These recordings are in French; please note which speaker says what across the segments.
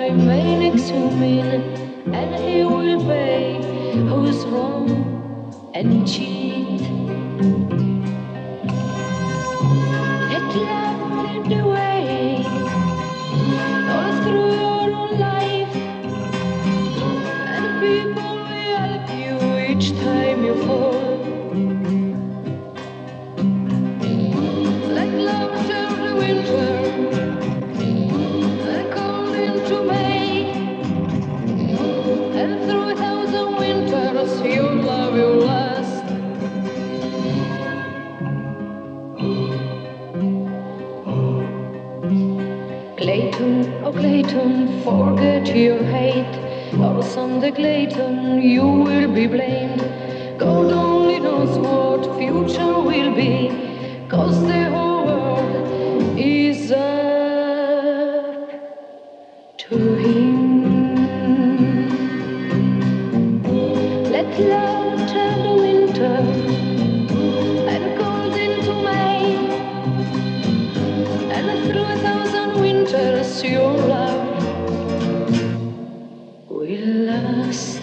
Speaker 1: remain next to me, and he will pay who's wrong and cheat. Let love lead the way all through your own life, and people will help you each time you fall. Let love turn the winter and cold into May, and through 1,000 winters your love will last. Clayton, oh Clayton, forget your hate, or someday Clayton, you will be blamed. God only knows what future will be, 'cause the whole world is up to him. Let love turn the winter and cold into May, and through 1,000 winters your love will last.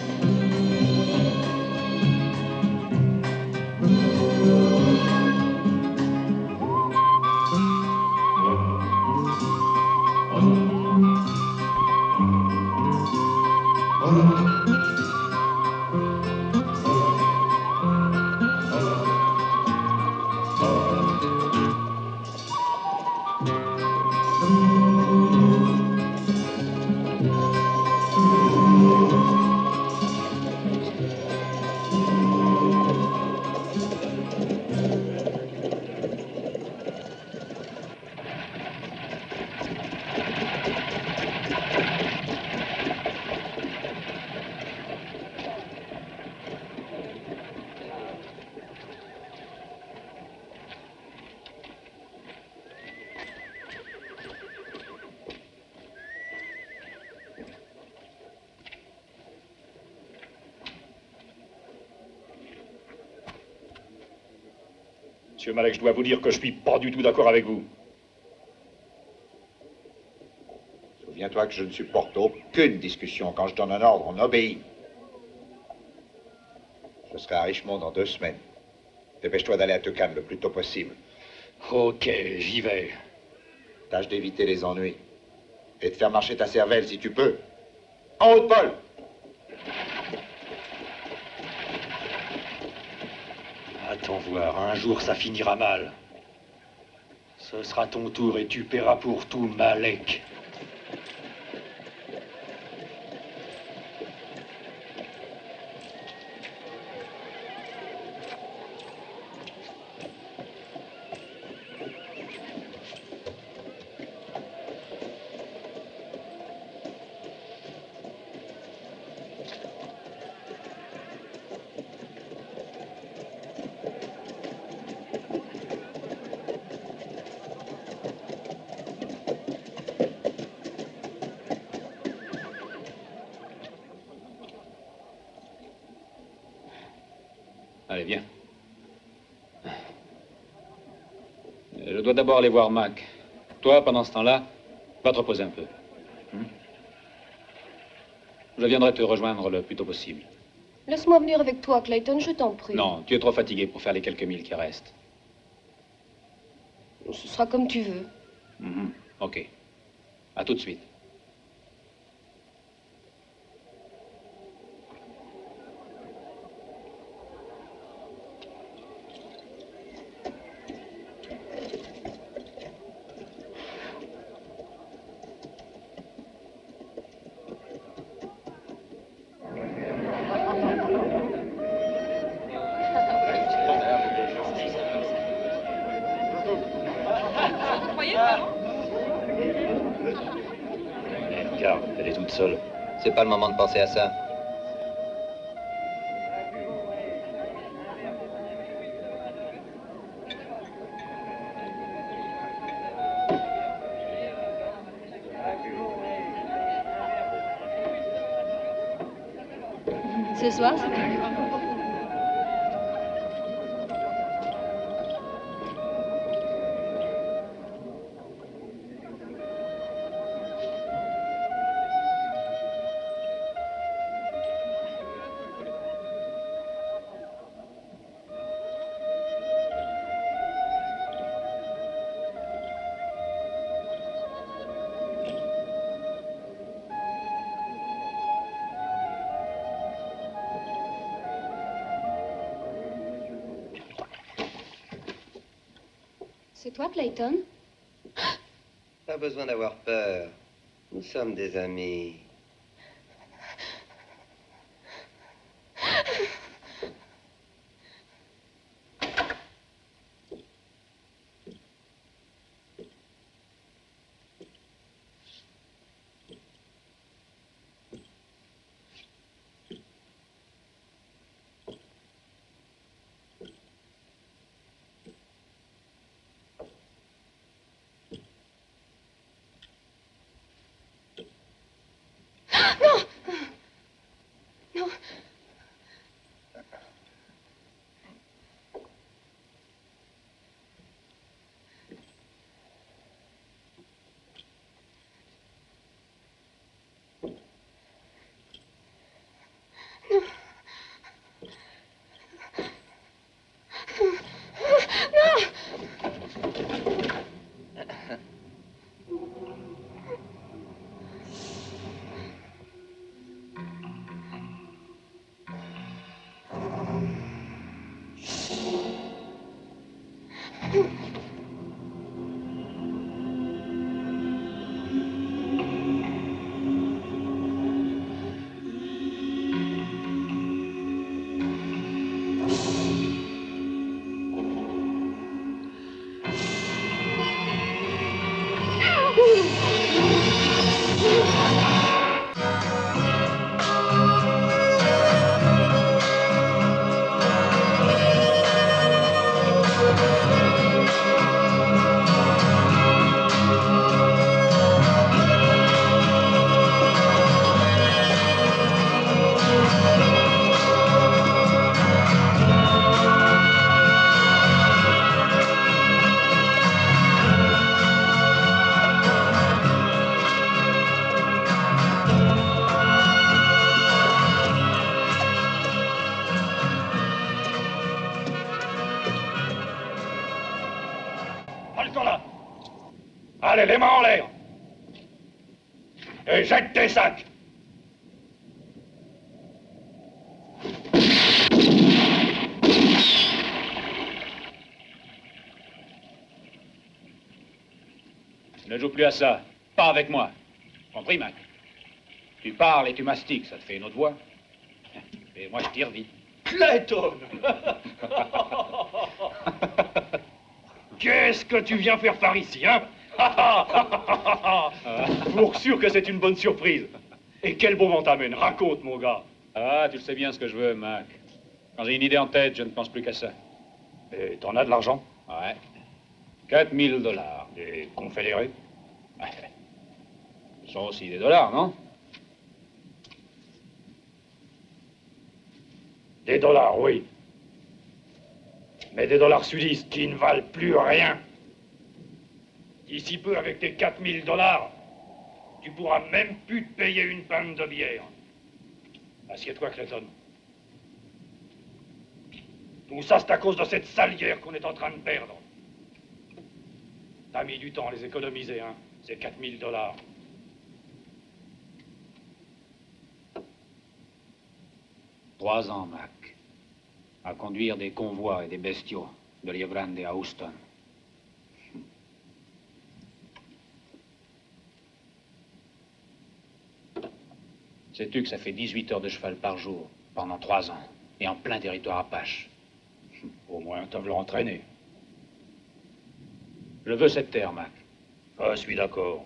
Speaker 2: Monsieur Malek, je dois vous dire que je suis pas du tout d'accord avec vous.
Speaker 3: Souviens-toi que je ne supporte aucune discussion. Quand je donne un ordre, on obéit. Je serai à Richmond dans 2 semaines. Dépêche-toi d'aller à Teucan le plus tôt possible.
Speaker 2: Ok, j'y vais.
Speaker 3: Tâche d'éviter les ennuis. Et de faire marcher ta cervelle si tu peux. En haut de Paul!
Speaker 2: Attends voir, un jour ça finira mal. Ce sera ton tour et tu paieras pour tout, Malek.
Speaker 4: Allez, viens. Je dois d'abord aller voir Mac. Toi, pendant ce temps-là, va te reposer un peu. Je viendrai te rejoindre le plus tôt possible.
Speaker 5: Laisse-moi venir avec toi, Clayton, je t'en prie.
Speaker 4: Non, tu es trop fatigué pour faire les quelques milles qui restent.
Speaker 5: Ce sera comme tu veux.
Speaker 4: Ok. À tout de suite. Regarde, elle est toute seule.
Speaker 6: C'est pas le moment de penser à ça.
Speaker 5: Ce soir, c'est... C'est toi, Clayton?
Speaker 6: Pas besoin d'avoir peur. Nous sommes des amis.
Speaker 2: Allez, les mains en l'air. Et jette tes sacs.
Speaker 4: Ne joue plus à ça. Pas avec moi. Compris, Mac? Tu parles et tu mastiques, ça te fait une autre voix. Et moi, je tire vite.
Speaker 2: Clayton. Qu'est-ce que tu viens faire par ici, hein? Pour sûr que c'est une bonne surprise. Et quel beau vent t'amène. Raconte, mon gars.
Speaker 4: Ah, tu le sais bien ce que je veux, Mac. Quand j'ai une idée en tête, je ne pense plus qu'à ça.
Speaker 2: Et t'en as de l'argent?
Speaker 4: Ouais. 4000 $.
Speaker 2: Des confédérés?
Speaker 4: Ouais. Ce sont aussi des dollars, non?
Speaker 2: Des dollars, oui. Mais des dollars sudistes qui ne valent plus rien. D'ici peu, avec tes 4000 $, tu pourras même plus te payer une pinte de bière. Assieds-toi, Clayton. Tout ça, c'est à cause de cette sale guerre qu'on est en train de perdre. T'as mis du temps à les économiser, hein, ces 4000 $.
Speaker 4: 3 ans, Mac. À conduire des convois et des bestiaux de Rio Grande à Houston. Sais-tu que ça fait 18 heures de cheval par jour pendant 3 ans et en plein territoire apache?
Speaker 2: Au moins, t'as voulu entraîner.
Speaker 4: Je veux cette terre, Mac.
Speaker 2: Ah, je suis d'accord.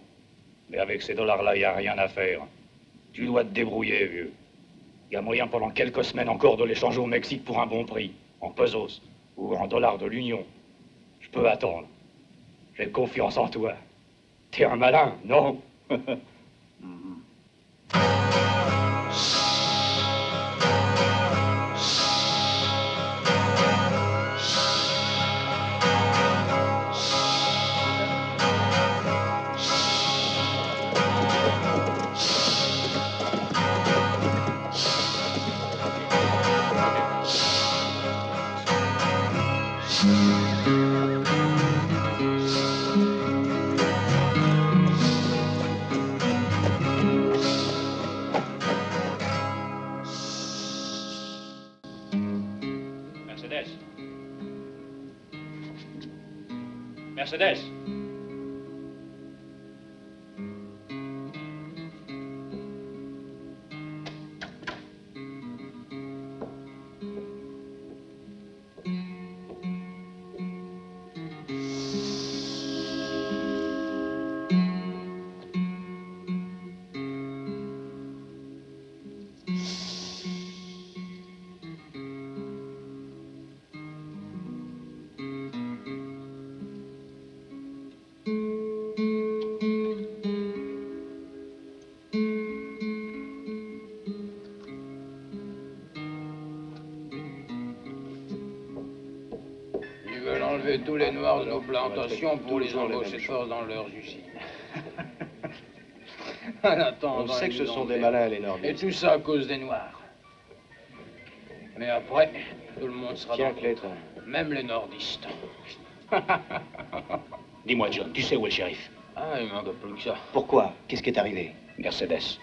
Speaker 2: Mais avec ces dollars-là, il n'y a rien à faire. Tu dois te débrouiller, vieux. Il y a moyen pendant quelques semaines encore de l'échanger au Mexique pour un bon prix, en pesos ou en dollars de l'Union. Je peux attendre. J'ai confiance en toi. T'es un malin, non?
Speaker 4: Mercedes.
Speaker 7: Ils veulent enlever tous les noirs de nos plantations pour les embaucher de force dans leurs usines. En attendant,
Speaker 8: On sait que ce
Speaker 7: ils
Speaker 8: sont
Speaker 7: ont
Speaker 8: des
Speaker 7: fait-
Speaker 8: malins, les
Speaker 7: Et
Speaker 8: nordistes.
Speaker 7: tout ça à cause des noirs. Mais après, tout le monde sera
Speaker 8: Tiens,
Speaker 7: dans
Speaker 8: Clayton.
Speaker 7: même les nordistes.
Speaker 4: Dis-moi, John, tu sais où est le shérif?
Speaker 7: Ah, il manque plus que ça.
Speaker 8: Pourquoi? Qu'est-ce qui est arrivé?
Speaker 4: Mercedes.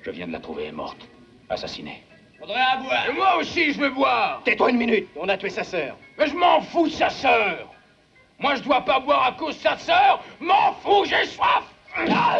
Speaker 4: Je viens de la trouver, elle est morte. Assassinée.
Speaker 7: Faudrait à boire. Et moi aussi, je veux boire.
Speaker 8: Tais-toi une minute, on a tué sa sœur.
Speaker 7: Mais je m'en fous de sa sœur. Moi, je dois pas boire à cause de sa sœur. M'en fous, j'ai soif. Ah.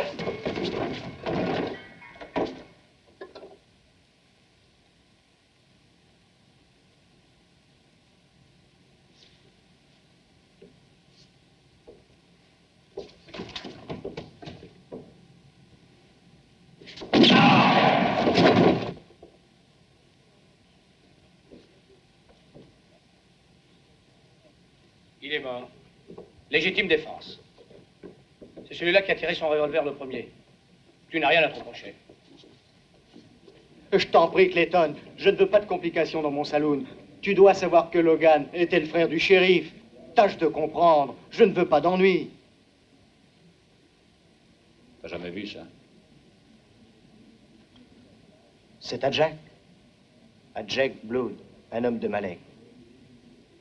Speaker 9: Il est mort. Légitime défense. C'est celui-là qui a tiré son revolver le premier. Tu n'as rien à te reprocher.
Speaker 8: Je t'en prie, Clayton, je ne veux pas de complications dans mon saloon. Tu dois savoir que Logan était le frère du shérif. Tâche de comprendre, je ne veux pas d'ennui.
Speaker 4: T'as jamais vu ça?
Speaker 8: C'est à Jack. À Jack Blood, un homme de Malek.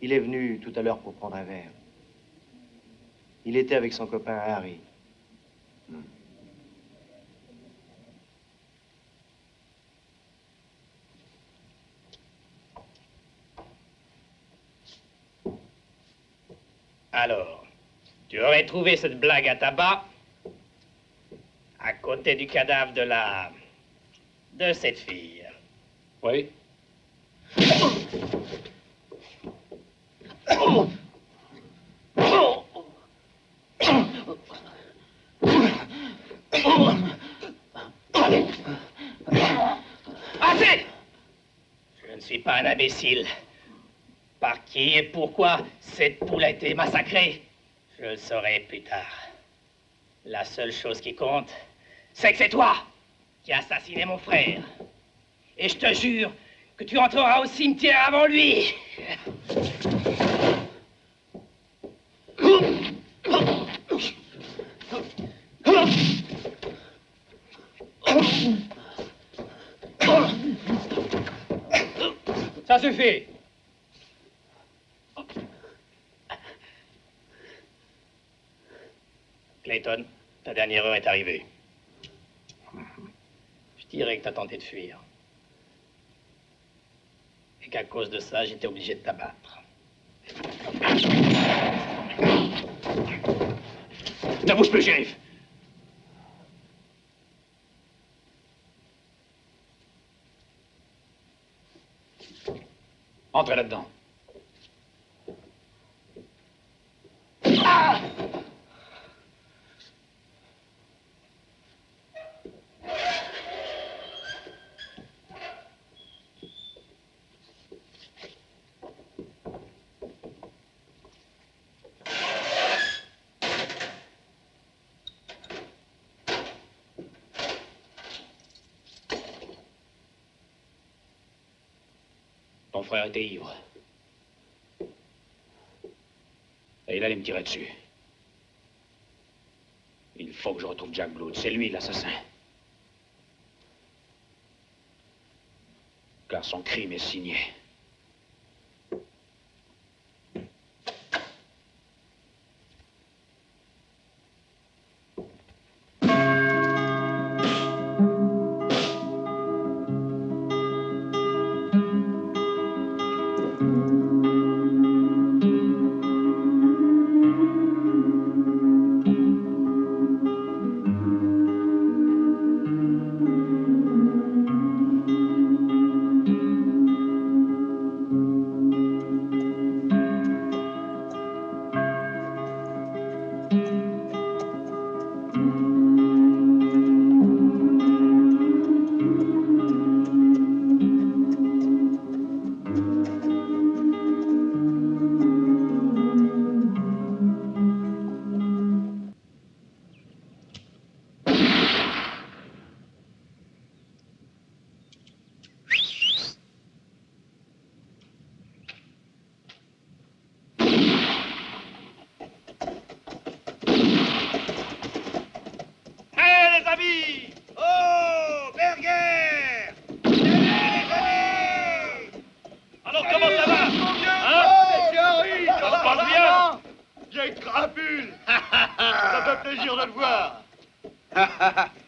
Speaker 8: Il est venu tout à l'heure pour prendre un verre. Il était avec son copain Harry.
Speaker 9: Alors, tu aurais trouvé cette blague à tabac à côté du cadavre de cette fille.
Speaker 4: Oui.
Speaker 9: Assez! Je ne suis pas un imbécile. Par qui et pourquoi cette poule a été massacrée, je le saurai plus tard. La seule chose qui compte, c'est que c'est toi qui as assassiné mon frère. Et je te jure que tu entreras au cimetière avant lui. Ça suffit. Clayton, ta dernière heure est arrivée. Je dirais que t'as tenté de fuir. Et qu'à cause de ça, j'étais obligé de t'abattre.
Speaker 4: Ne bouge plus, shérif. Entrez là-dedans. Ton frère était ivre. Et il allait me tirer dessus. Il faut que je retrouve Jack Blood. C'est lui l'assassin. Car son crime est signé.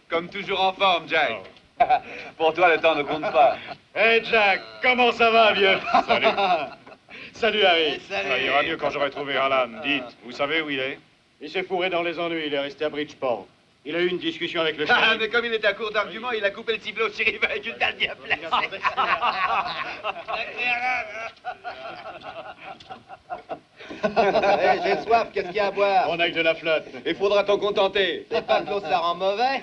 Speaker 10: Comme toujours en forme, Jack. Pour toi, le temps ne compte pas.
Speaker 11: Hey Jack, comment ça va, vieux?
Speaker 2: Salut.
Speaker 11: Salut, Harry.
Speaker 2: Ça ira mieux quand j'aurai trouvé Alan. Dites, vous savez où il est?
Speaker 11: Il s'est fourré dans les ennuis, il est resté à Bridgeport. Il a eu une discussion avec le
Speaker 10: Ah,
Speaker 11: shérif.
Speaker 10: mais comme il était à court d'arguments, il a coupé le cible au shérif avec une dalle bien placée.
Speaker 6: Hey, j'ai soif, qu'est-ce qu'il y a à boire?
Speaker 11: On a que de la flotte.
Speaker 10: Il faudra t'en contenter.
Speaker 6: C'est pas que l'eau, ça rend mauvais?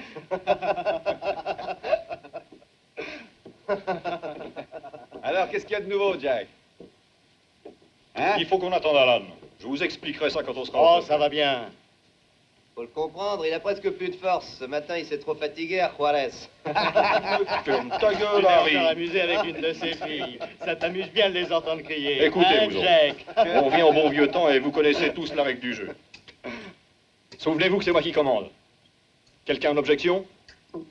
Speaker 10: Alors, qu'est-ce qu'il y a de nouveau, Jack? Hein?
Speaker 2: Il faut qu'on attende Alan. Je vous expliquerai ça quand on sera...
Speaker 11: Oh, ça va bien.
Speaker 6: Faut le comprendre, il a presque plus de force. Ce matin, il s'est trop fatigué à Juarez.
Speaker 2: Ferme ta
Speaker 11: Tu
Speaker 2: gueule,
Speaker 11: vas
Speaker 2: Harry.
Speaker 11: faire amuser avec une de ses filles. Ça t'amuse bien de les entendre crier.
Speaker 2: Écoutez,
Speaker 11: Hein,
Speaker 2: vous autres.
Speaker 11: Jack?
Speaker 2: On revient au bon vieux temps et vous connaissez tous la règle du jeu. Souvenez-vous que c'est moi qui commande. Quelqu'un a une objection?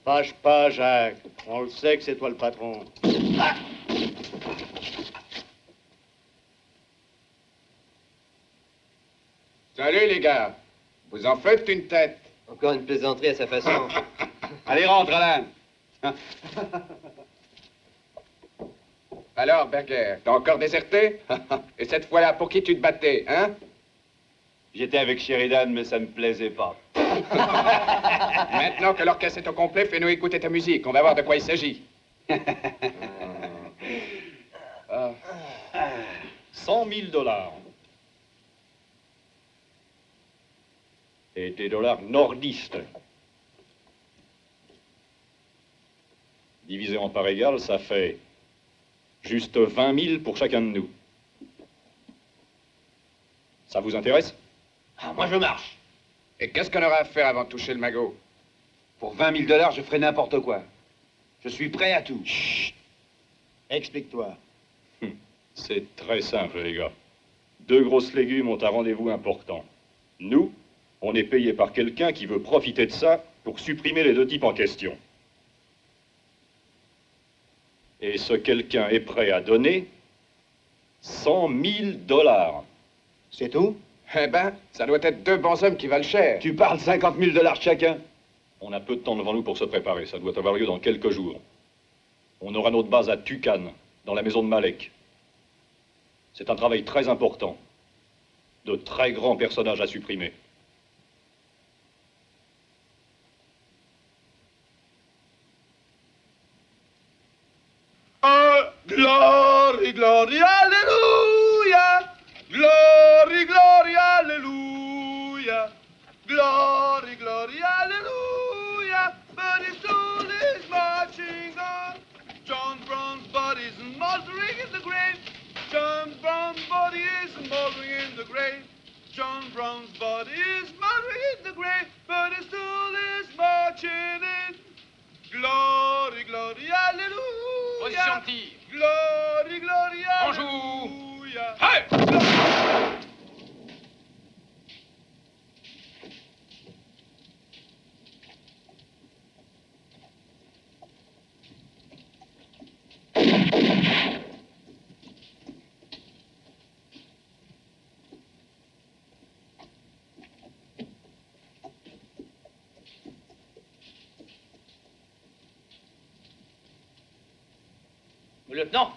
Speaker 11: Fâche pas, Jacques. On le sait que c'est toi le patron.
Speaker 7: Salut, les gars. Vous en faites une tête.
Speaker 6: Encore une plaisanterie à sa façon.
Speaker 10: Allez, rentre, Alan.
Speaker 7: Alors, Berger, t'as encore déserté? Et cette fois-là, pour qui tu te battais, hein?
Speaker 10: J'étais avec Sheridan, mais ça me plaisait pas.
Speaker 7: Maintenant que l'orchestre est au complet, fais-nous écouter ta musique. On va voir de quoi il s'agit.
Speaker 2: 100 000 dollars. Et des dollars nordistes. Divisé en parts égales, ça fait juste 20 000 pour chacun de nous. Ça vous intéresse?
Speaker 9: Ah, moi, je marche.
Speaker 7: Et qu'est-ce qu'on aura à faire avant de toucher le magot?
Speaker 10: Pour 20 000 dollars, je ferai n'importe quoi. Je suis prêt à tout.
Speaker 8: Chut. Explique-toi.
Speaker 2: C'est très simple, les gars. Deux grosses légumes ont un rendez-vous important. Nous, on est payé par quelqu'un qui veut profiter de ça pour supprimer les deux types en question. Et ce quelqu'un est prêt à donner 100 000 dollars.
Speaker 8: C'est tout?
Speaker 7: Eh ben, ça doit être deux bons hommes qui valent cher.
Speaker 10: Tu parles 50 000 dollars chacun.
Speaker 2: On a peu de temps devant nous pour se préparer. Ça doit avoir lieu dans quelques jours. On aura notre base à Tucane, dans la maison de Malek. C'est un travail très important. De très grands personnages à supprimer.
Speaker 10: Glory, glory, hallelujah. Glory, glory, hallelujah. Glory, glory, hallelujah. But his soul is marching on. John Brown's body's mothering in the grave. John Brown's body is mothering in the grave. John Brown's body is mothering in the grave. But his soul is marching in. Glory, glory, hallelujah.
Speaker 7: Position de tir.
Speaker 10: Glory, glory,
Speaker 7: Bonjour.
Speaker 10: hallelujah.
Speaker 7: Hey!
Speaker 9: Lieutenant,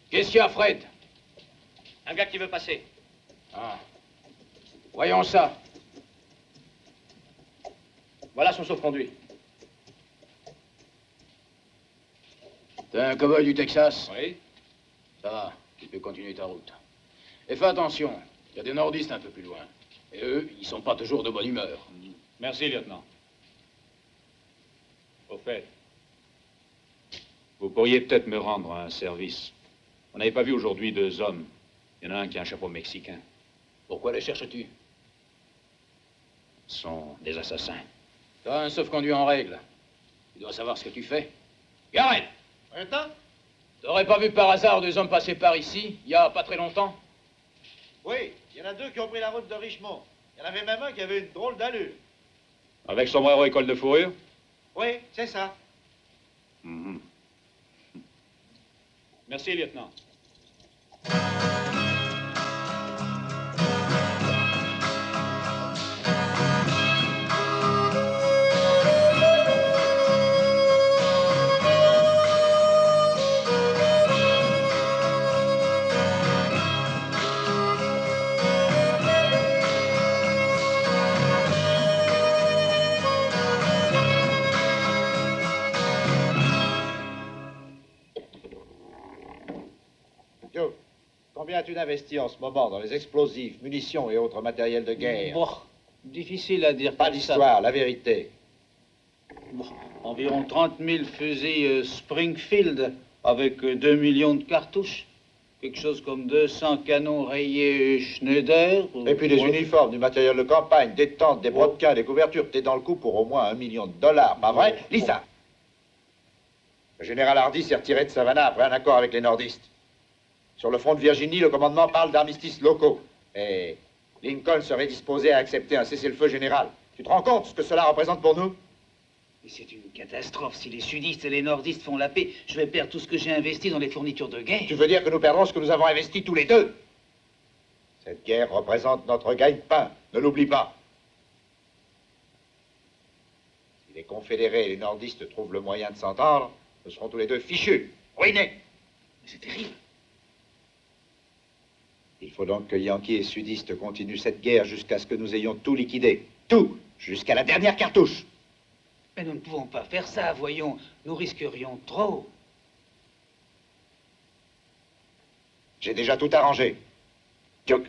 Speaker 7: Qu'est-ce qu'il y a, Fred?
Speaker 9: un gars qui veut passer.
Speaker 7: Ah. Voyons ça.
Speaker 9: Voilà son sauf-conduit.
Speaker 7: T'es un cow-boy du Texas?
Speaker 9: Oui.
Speaker 7: Ça va, tu peux continuer ta route. Et fais attention, il y a des nordistes un peu plus loin. Et eux, ils sont pas toujours de bonne humeur.
Speaker 4: Merci, lieutenant. Au fait, vous pourriez peut-être me rendre un service. On n'avait pas vu aujourd'hui deux hommes. Il y en a un qui a un chapeau mexicain.
Speaker 7: Pourquoi les cherches-tu?
Speaker 4: Ce sont des assassins.
Speaker 7: T'as un sauf-conduit en règle. Tu dois savoir ce que tu fais. Garrett!
Speaker 8: Lieutenant?
Speaker 7: T'aurais pas vu par hasard deux hommes passer par ici, il y a pas très longtemps?
Speaker 8: Oui, il y en a deux qui ont pris la route de Richmond. Il y en avait même un qui avait une drôle d'allure.
Speaker 2: Avec sombrero et col de fourrure?
Speaker 8: Oui, c'est ça.
Speaker 2: Mhm.
Speaker 4: Merci, lieutenant.
Speaker 3: Combien as-tu investi en ce moment dans les explosifs, munitions et autres matériels de guerre?
Speaker 12: Bon, difficile à dire.
Speaker 3: Pas d'histoire, la vérité.
Speaker 12: Bon, environ 30 000 fusils Springfield avec 2 millions de cartouches. Quelque chose comme 200 canons rayés Schneider.
Speaker 3: Et puis des uniformes, du matériel de campagne, des tentes, des brodequins, des couvertures. T'es dans le coup pour au moins $1 million, pas vrai? Lis ça. Le général Hardy s'est retiré de Savannah après un accord avec les nordistes. Sur le front de Virginie, le commandement parle d'armistices locaux. Et Lincoln serait disposé à accepter un cessez-le-feu général. Tu te rends compte ce que cela représente pour nous?
Speaker 12: Mais c'est une catastrophe. Si les sudistes et les nordistes font la paix, je vais perdre tout ce que j'ai investi dans les fournitures de guerre.
Speaker 3: Tu veux dire que nous perdrons ce que nous avons investi tous les deux? Cette guerre représente notre gagne-pain. Ne l'oublie pas. Si les confédérés et les nordistes trouvent le moyen de s'entendre, nous serons tous les deux fichus, ruinés.
Speaker 12: Mais c'est terrible.
Speaker 3: Il faut donc que Yankees et sudistes continuent cette guerre jusqu'à ce que nous ayons tout liquidé. Tout, jusqu'à la dernière cartouche.
Speaker 12: Mais nous ne pouvons pas faire ça, voyons. Nous risquerions trop.
Speaker 3: J'ai déjà tout arrangé. Duke.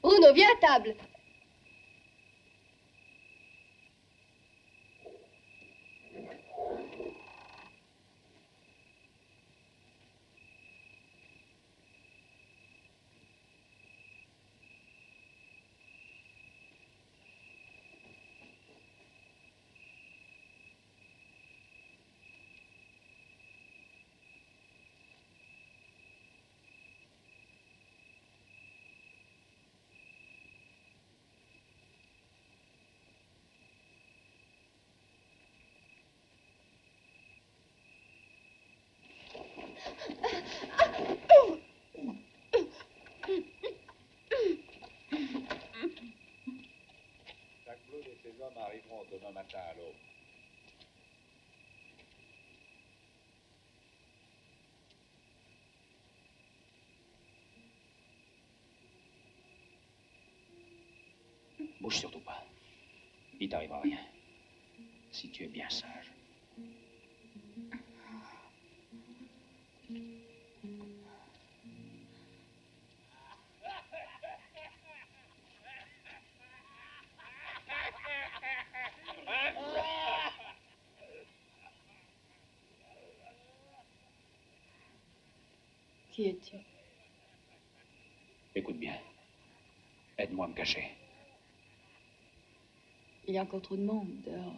Speaker 5: Bruno, viens à table.
Speaker 3: Jack Blood et ses hommes arriveront demain matin à l'aube.
Speaker 7: Bouge surtout pas. Il t'arrivera rien. Si tu es bien sage.
Speaker 5: Qui es-tu?
Speaker 7: Écoute bien. Aide-moi à me cacher.
Speaker 5: Il y a encore trop de monde dehors.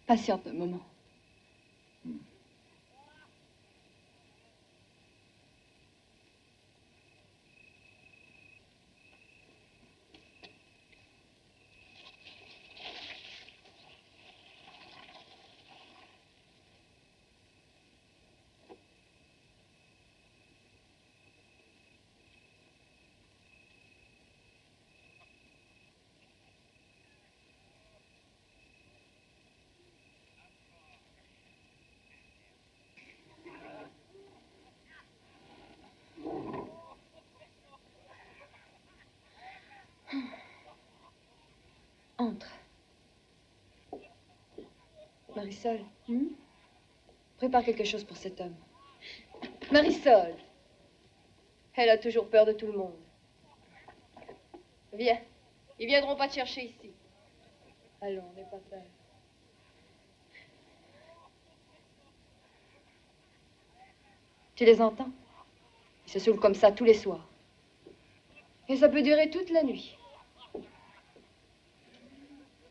Speaker 5: Patiente un moment. Entre. Marisol, prépare quelque chose pour cet homme. Marisol, elle a toujours peur de tout le monde. Viens, ils viendront pas te chercher ici. Allons, n'aie pas peur. Tu les entends? Ils se saoulent comme ça tous les soirs. Et ça peut durer toute la nuit.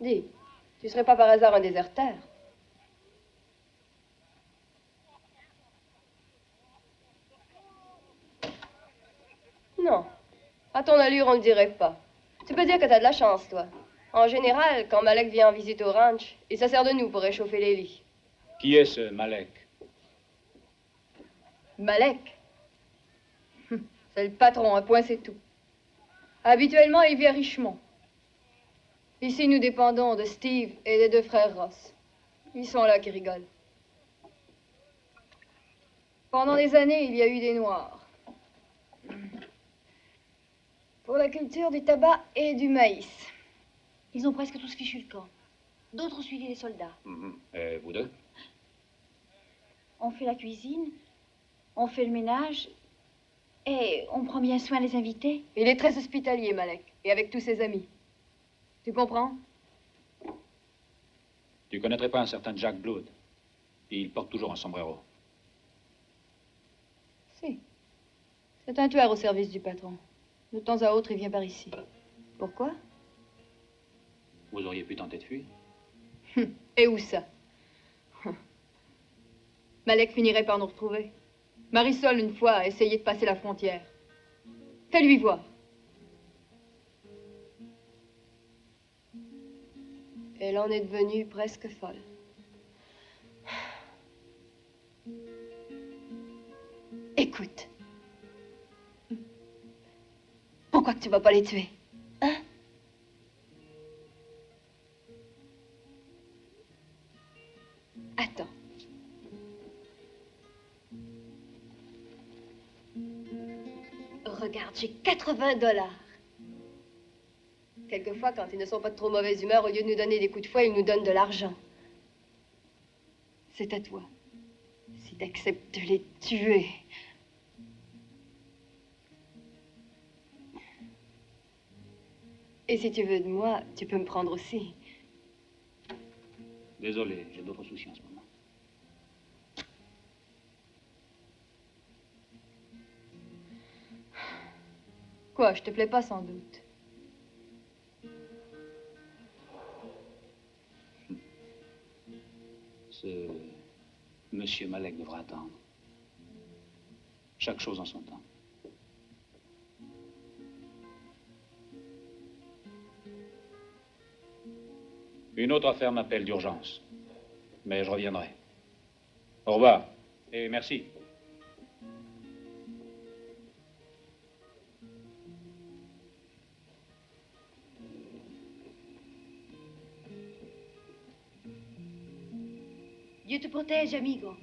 Speaker 5: Dis, tu serais pas par hasard un déserteur? Non. À ton allure, on ne dirait pas. Tu peux dire que t'as de la chance, toi. En général, quand Malek vient en visite au ranch, il se sert de nous pour réchauffer les lits.
Speaker 4: Qui est ce Malek?
Speaker 5: Malek? C'est le patron, un point, c'est tout. Habituellement, il vit à Richmond. Ici, nous dépendons de Steve et des deux frères Ross. Ils sont là qui rigolent. Pendant des années, il y a eu des Noirs. Pour la culture du tabac et du maïs. Ils ont presque tous fichu le camp. D'autres ont suivi les soldats.
Speaker 4: Et vous deux?
Speaker 13: On fait la cuisine, on fait le ménage, et on prend bien soin des invités.
Speaker 5: Il est très hospitalier, Malek, et avec tous ses amis. Tu comprends?
Speaker 4: Tu connaîtrais pas un certain Jack Blood? Il porte toujours un sombrero.
Speaker 5: Si. C'est un tueur au service du patron. De temps à autre, il vient par ici. Pourquoi?
Speaker 4: Vous auriez pu tenter de fuir?
Speaker 5: Et où ça? Malek finirait par nous retrouver. Marisol, une fois, a essayé de passer la frontière. Fais-lui voir. Elle en est devenue presque folle. Écoute. Pourquoi que tu vas pas les tuer? Hein? Attends. Regarde, j'ai 80 $. Quelquefois, quand ils ne sont pas de trop mauvaise humeur, au lieu de nous donner des coups de fouet, ils nous donnent de l'argent. C'est à toi. Si t'acceptes de les tuer. Et si tu veux de moi, tu peux me prendre aussi.
Speaker 4: Désolé, j'ai d'autres soucis en ce moment.
Speaker 5: Quoi, je te plais pas sans doute.
Speaker 4: Ce monsieur Malek devra attendre. Chaque chose en son temps. Une autre affaire m'appelle d'urgence. Mais je reviendrai. Au revoir. Et merci.
Speaker 13: Dieu te protège, amigo.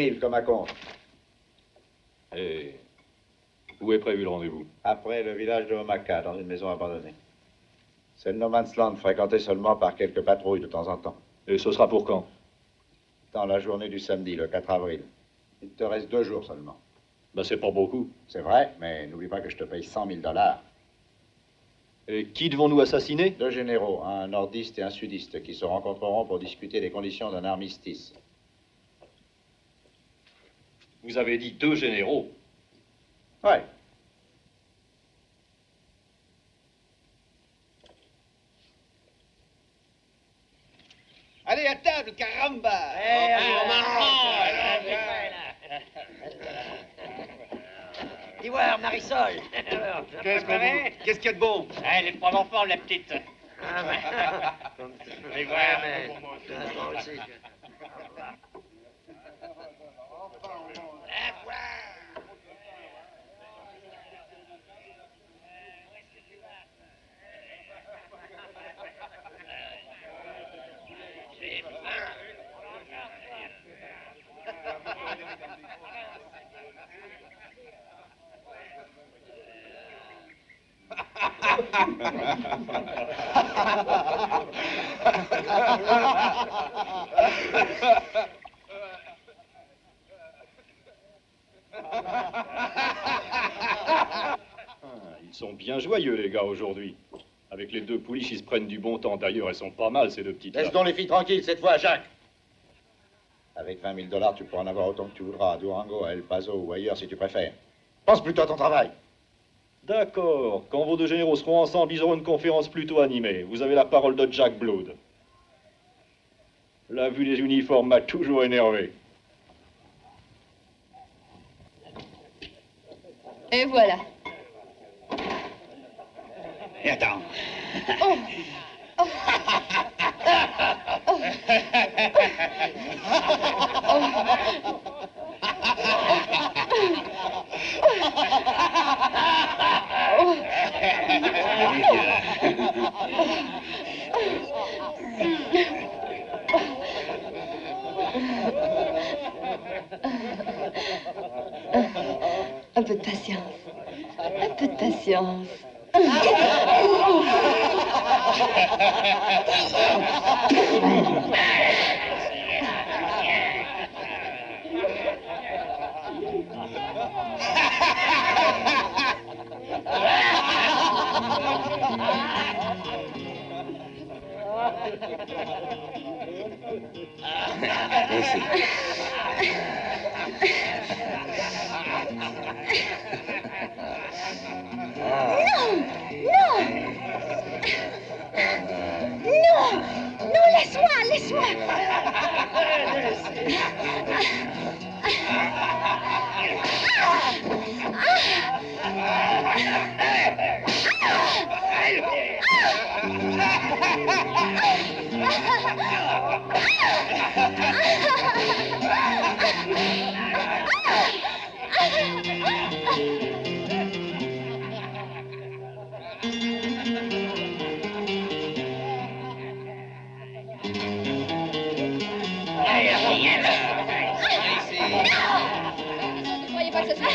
Speaker 3: 000 comme à compte.
Speaker 14: Et où est prévu le rendez-vous?
Speaker 3: Après le village de Omaha, dans une maison abandonnée. C'est le No Man's Land, fréquenté seulement par quelques patrouilles de temps en temps.
Speaker 14: Et ce sera pour quand?
Speaker 3: Dans la journée du samedi, le 4 avril. Il te reste 2 jours seulement.
Speaker 14: Ben, c'est pas beaucoup.
Speaker 3: C'est vrai, mais n'oublie pas que je te paye 100 000 $.
Speaker 14: Et qui devons-nous assassiner?
Speaker 3: 2 généraux, un nordiste et un sudiste, qui se rencontreront pour discuter des conditions d'un armistice.
Speaker 14: Vous avez dit 2 généraux.
Speaker 3: Ouais.
Speaker 6: Allez, à table, caramba!
Speaker 9: Dis voir, Marisol.
Speaker 6: Qu'est-ce qu'il y a de bon?
Speaker 9: Elle est pas en forme, la petite. Dis voir,
Speaker 14: Ils sont bien joyeux, les gars, aujourd'hui. Avec les 2 pouliches, ils se prennent du bon temps. D'ailleurs, elles sont pas mal, ces 2 petites.
Speaker 3: Laisse donc les filles tranquilles cette fois, Jacques. Avec 20 000 $, tu pourras en avoir autant que tu voudras à Durango, à El Paso ou ailleurs si tu préfères. Pense plutôt à ton travail.
Speaker 14: D'accord. Quand vos 2 généraux seront ensemble, ils auront une conférence plutôt animée. Vous avez la parole de Jack Blood. La vue des uniformes m'a toujours énervé.
Speaker 5: Et voilà.
Speaker 9: Et attends.
Speaker 5: Oh. Oh. Oh. Un peu de patience. Un peu de patience.
Speaker 15: Non, laisse-moi, laisse-moi.
Speaker 5: Ne croyez pas que ce soit...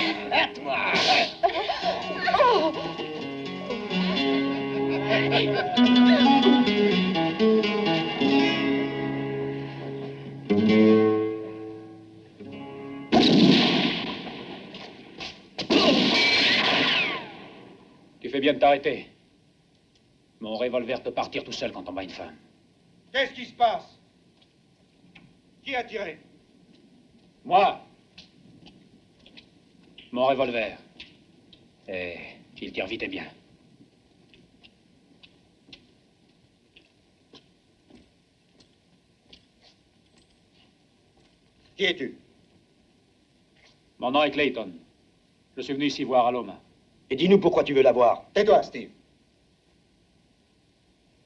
Speaker 4: Tu fais bien de t'arrêter. Mon revolver peut partir tout seul quand on bat une femme.
Speaker 10: Qu'est-ce qui se passe? Qui a tiré?
Speaker 4: Moi, mon revolver. Et il tire vite et bien.
Speaker 3: Qui es-tu?
Speaker 4: Mon nom est Clayton. Je suis venu ici voir Aloma.
Speaker 3: Et dis-nous pourquoi tu veux la voir. Tais-toi, Steve.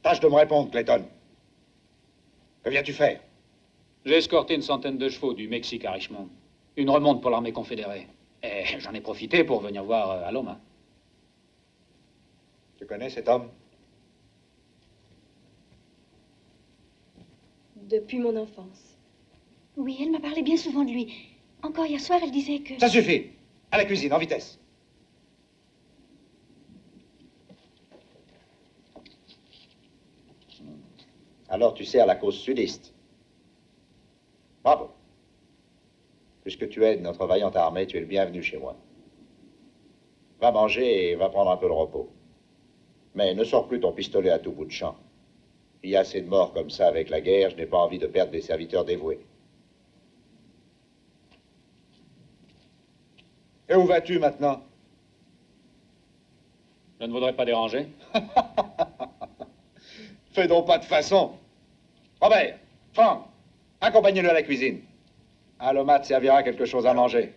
Speaker 3: Tâche de me répondre, Clayton. Que viens-tu faire?
Speaker 4: J'ai escorté une centaine de chevaux du Mexique à Richmond. Une remonte pour l'armée confédérée. Et j'en ai profité pour venir voir Aloma.
Speaker 3: Tu connais cet homme?
Speaker 13: Depuis mon enfance.
Speaker 15: Oui, elle m'a parlé bien souvent de lui.
Speaker 13: Encore hier soir, elle disait que...
Speaker 3: Ça suffit. À la cuisine, en vitesse. Alors tu sers la cause sudiste. Bravo. Puisque tu aides notre vaillante armée, tu es le bienvenu chez moi. Va manger et va prendre un peu de repos. Mais ne sors plus ton pistolet à tout bout de champ. Il y a assez de morts comme ça avec la guerre, je n'ai pas envie de perdre des serviteurs dévoués. Et où vas-tu maintenant?
Speaker 14: Je ne voudrais pas déranger.
Speaker 3: Fais donc pas de façon. Robert, Franck, accompagnez-le à la cuisine. Alomat servira quelque chose à manger.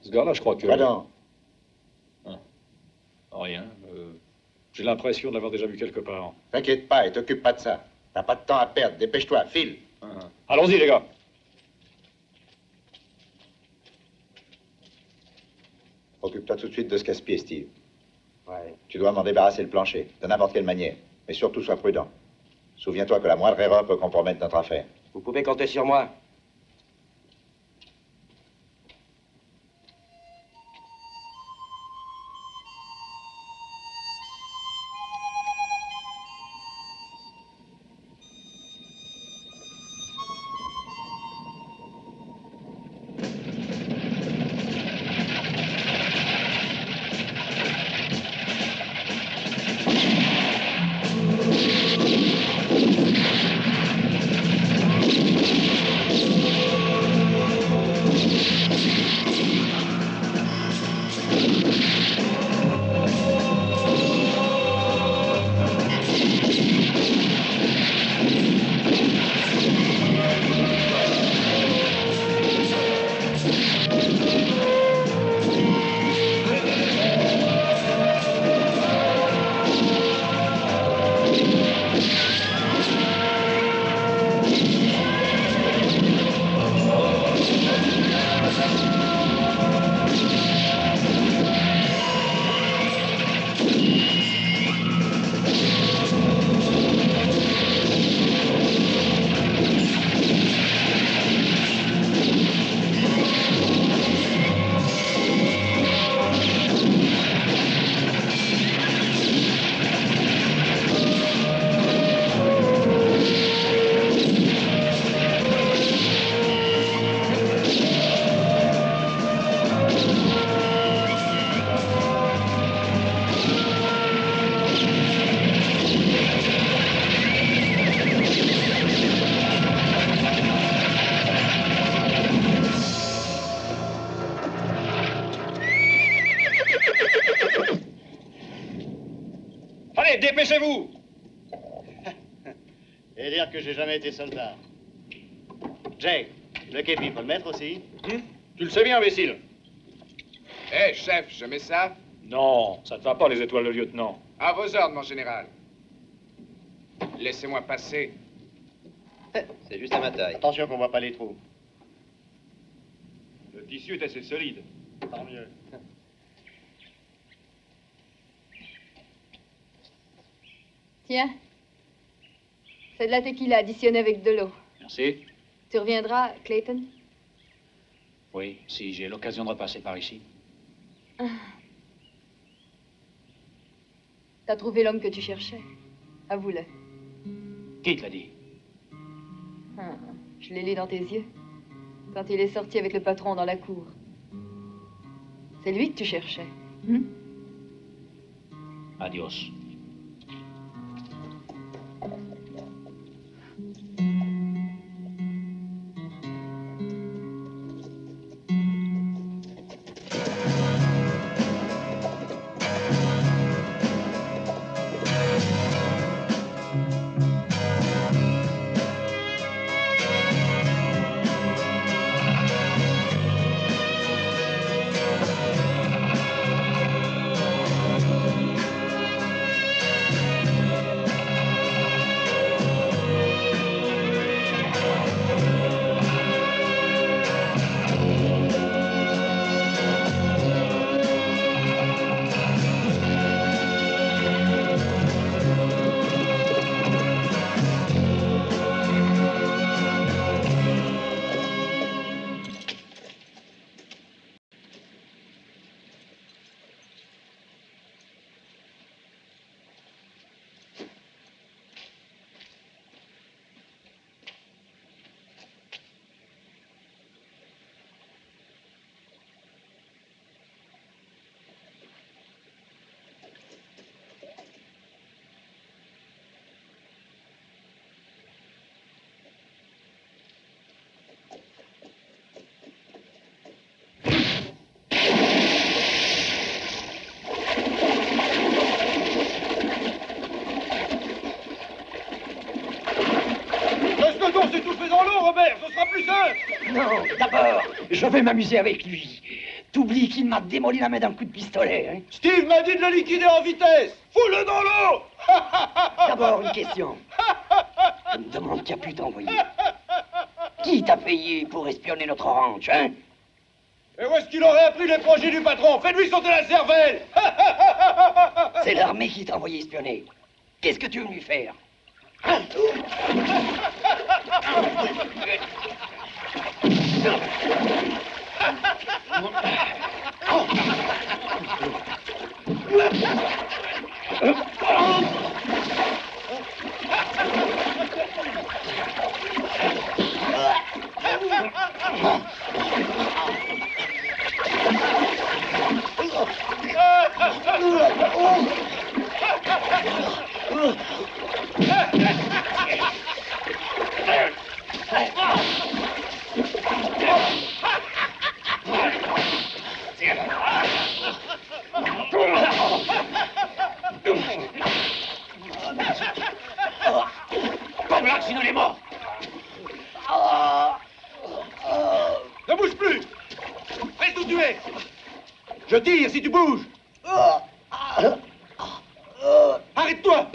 Speaker 14: Ce gars-là, je crois que...
Speaker 3: Quoi donc?
Speaker 14: Rien. J'ai l'impression de l'avoir déjà vu quelque part.
Speaker 3: T'inquiète pas et t'occupe pas de ça. T'as pas de temps à perdre, dépêche-toi, file.
Speaker 14: Allons-y, les gars.
Speaker 3: Occupe-toi tout de suite de ce casse-pied, Steve. Ouais. Tu dois m'en débarrasser le plancher, de n'importe quelle manière. Mais surtout, sois prudent. Souviens-toi que la moindre erreur peut compromettre notre affaire.
Speaker 8: Vous pouvez compter sur moi.
Speaker 14: Allez, dépêchez-vous!
Speaker 11: Et dire que j'ai jamais été soldat. Jake, le képi, faut le mettre aussi?
Speaker 14: Tu le sais bien, imbécile.
Speaker 16: Hé, chef, je mets ça?
Speaker 14: Non, ça ne va pas, les étoiles de lieutenant.
Speaker 16: À vos ordres, mon général. Laissez-moi passer.
Speaker 6: C'est juste à ma taille.
Speaker 11: Attention qu'on voit pas les trous.
Speaker 14: Le tissu est assez solide.
Speaker 11: Tant mieux.
Speaker 5: Tiens. C'est de la tequila additionnée avec de l'eau.
Speaker 7: Merci.
Speaker 5: Tu reviendras, Clayton?
Speaker 7: Oui, si j'ai l'occasion de repasser par ici.
Speaker 5: Ah. T'as trouvé l'homme que tu cherchais. Avoue-le.
Speaker 7: Qui te l'a dit?
Speaker 5: Ah, je l'ai lu dans tes yeux. Quand il est sorti avec le patron dans la cour. C'est lui que tu cherchais.
Speaker 7: Adios.
Speaker 10: Robert, ce sera plus simple.
Speaker 17: Non, d'abord, je vais m'amuser avec lui. T'oublies qu'il m'a démoli la main d'un coup de pistolet, hein?
Speaker 10: Steve m'a dit de le liquider en vitesse. Fous-le dans l'eau.
Speaker 17: D'abord, une question. Je me demande qui a pu t'envoyer. Qui t'a payé pour espionner notre ranch, hein?
Speaker 10: Et où est-ce qu'il aurait appris les projets du patron? Fais-lui sauter la cervelle.
Speaker 17: C'est l'armée qui t'a envoyé espionner. Qu'est-ce que tu veux lui faire?
Speaker 10: Comme là, sinon il est mort. Ne bouge plus. Reste où tu es. Je tire si tu bouges. Arrête-toi.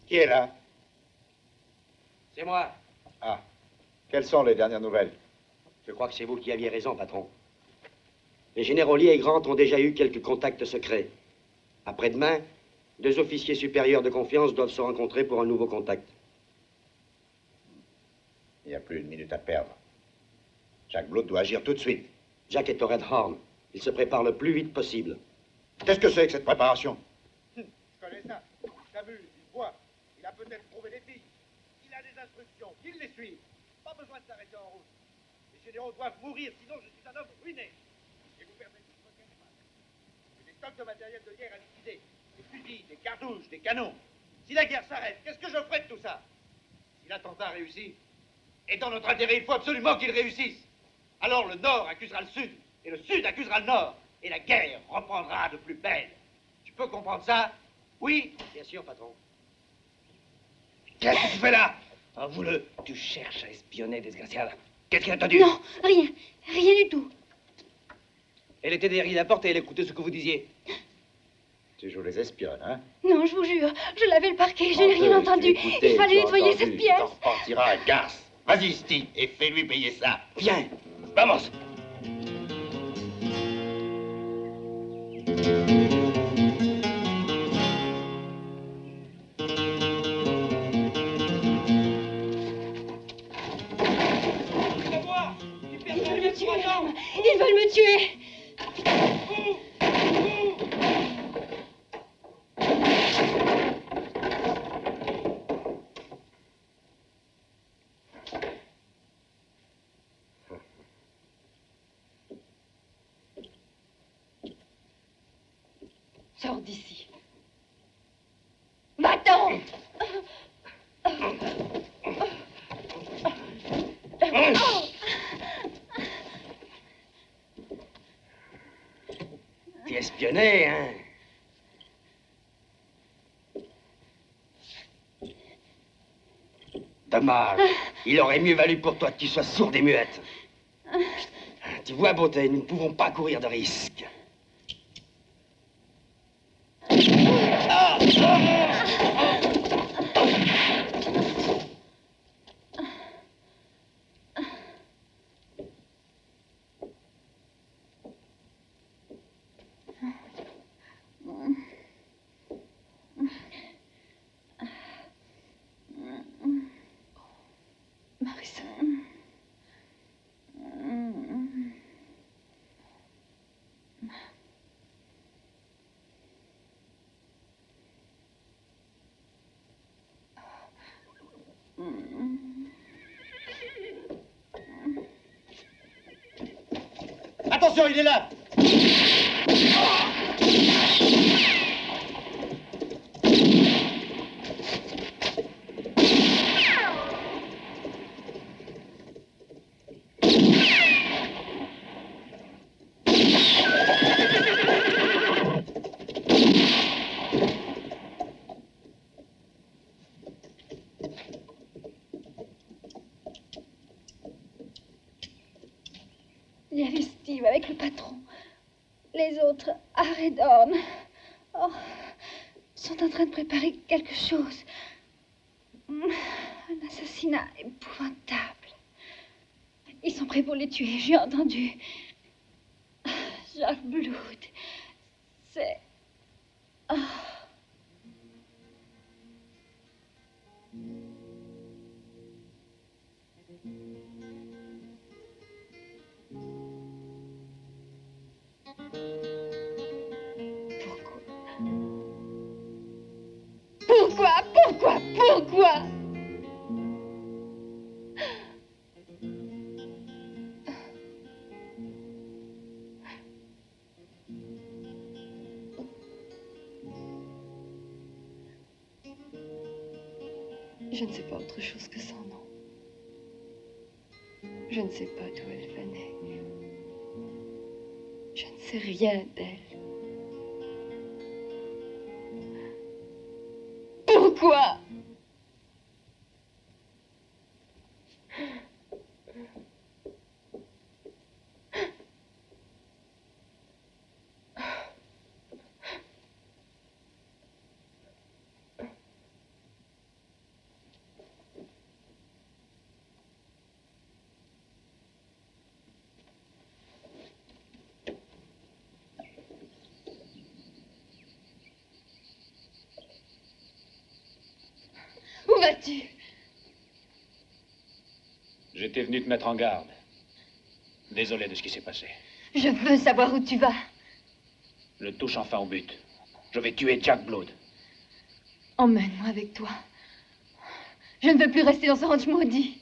Speaker 3: Qui est là?
Speaker 8: C'est moi.
Speaker 3: Ah. Quelles sont les dernières nouvelles?
Speaker 8: Je crois que c'est vous qui aviez raison, patron. Les généraux Lee et Grant ont déjà eu quelques contacts secrets. Après-demain, 2 officiers supérieurs de confiance doivent se rencontrer pour un nouveau contact.
Speaker 3: Il n'y a plus une minute à perdre. Jack Blood doit agir tout de suite.
Speaker 8: Jack est au Red Horn. Il se prépare le plus vite possible.
Speaker 3: Qu'est-ce que c'est que cette préparation?
Speaker 10: Je connais ça. Il s'amuse, il boit. Il a peut-être trouvé des filles. Il a des instructions. Il les suit. Pas besoin de s'arrêter en route. Les généraux doivent mourir, sinon je suis un homme ruiné. Et vous permettez de me faire mal. J'ai des stocks de matériel de guerre à liquider. Des fusils, des cartouches, des canons. Si la guerre s'arrête, qu'est-ce que je ferai de tout ça? Si l'attentat réussit, et dans notre intérêt, il faut absolument qu'il réussisse. Alors le Nord accusera le Sud, et le Sud accusera le Nord, et la guerre reprendra de plus belle. Tu peux comprendre ça? Oui?
Speaker 8: Bien sûr, patron.
Speaker 17: Qu'est-ce que tu fais là? Avoue-le, tu cherches à espionner, desgraciada. Qu'est-ce qu'il a entendu?
Speaker 13: Non, rien. Rien du tout.
Speaker 8: Elle était derrière la porte et elle écoutait ce que vous disiez.
Speaker 3: Tu joues les espionnes, hein?
Speaker 13: Non, je vous jure. Je lavais le parquet. Je n'ai rien entendu. Il fallait nettoyer cette pièce.
Speaker 3: T'en repartiras à Garce. Vas-y, Steve, et fais-lui payer ça.
Speaker 17: Viens, vamos.
Speaker 13: Ils veulent me tuer. Ils veulent me tuer. Sors d'ici. Va-t'en!
Speaker 17: T'es espionné, hein? Dommage. Il aurait mieux valu pour toi que tu sois sourde et muette. Tu vois, beauté, nous ne pouvons pas courir de risque.
Speaker 10: Attention, il est là!
Speaker 13: avec le patron. Les autres, à Redhorn, sont en train de préparer quelque chose. Un assassinat épouvantable. Ils sont prêts pour les tuer, j'ai entendu. Jack Blood, c'est... Pourquoi?
Speaker 1: Je ne sais pas autre chose que son nom. Je ne sais pas d'où elle venait. Je ne sais rien d'elle. Pourquoi? Où vas-tu?
Speaker 4: J'étais venu te mettre en garde. Désolé de ce qui s'est passé.
Speaker 1: Je veux savoir où tu vas.
Speaker 4: Je touche enfin au but. Je vais tuer Jack Blood.
Speaker 1: Emmène-moi avec toi. Je ne veux plus rester dans ce ranch maudit.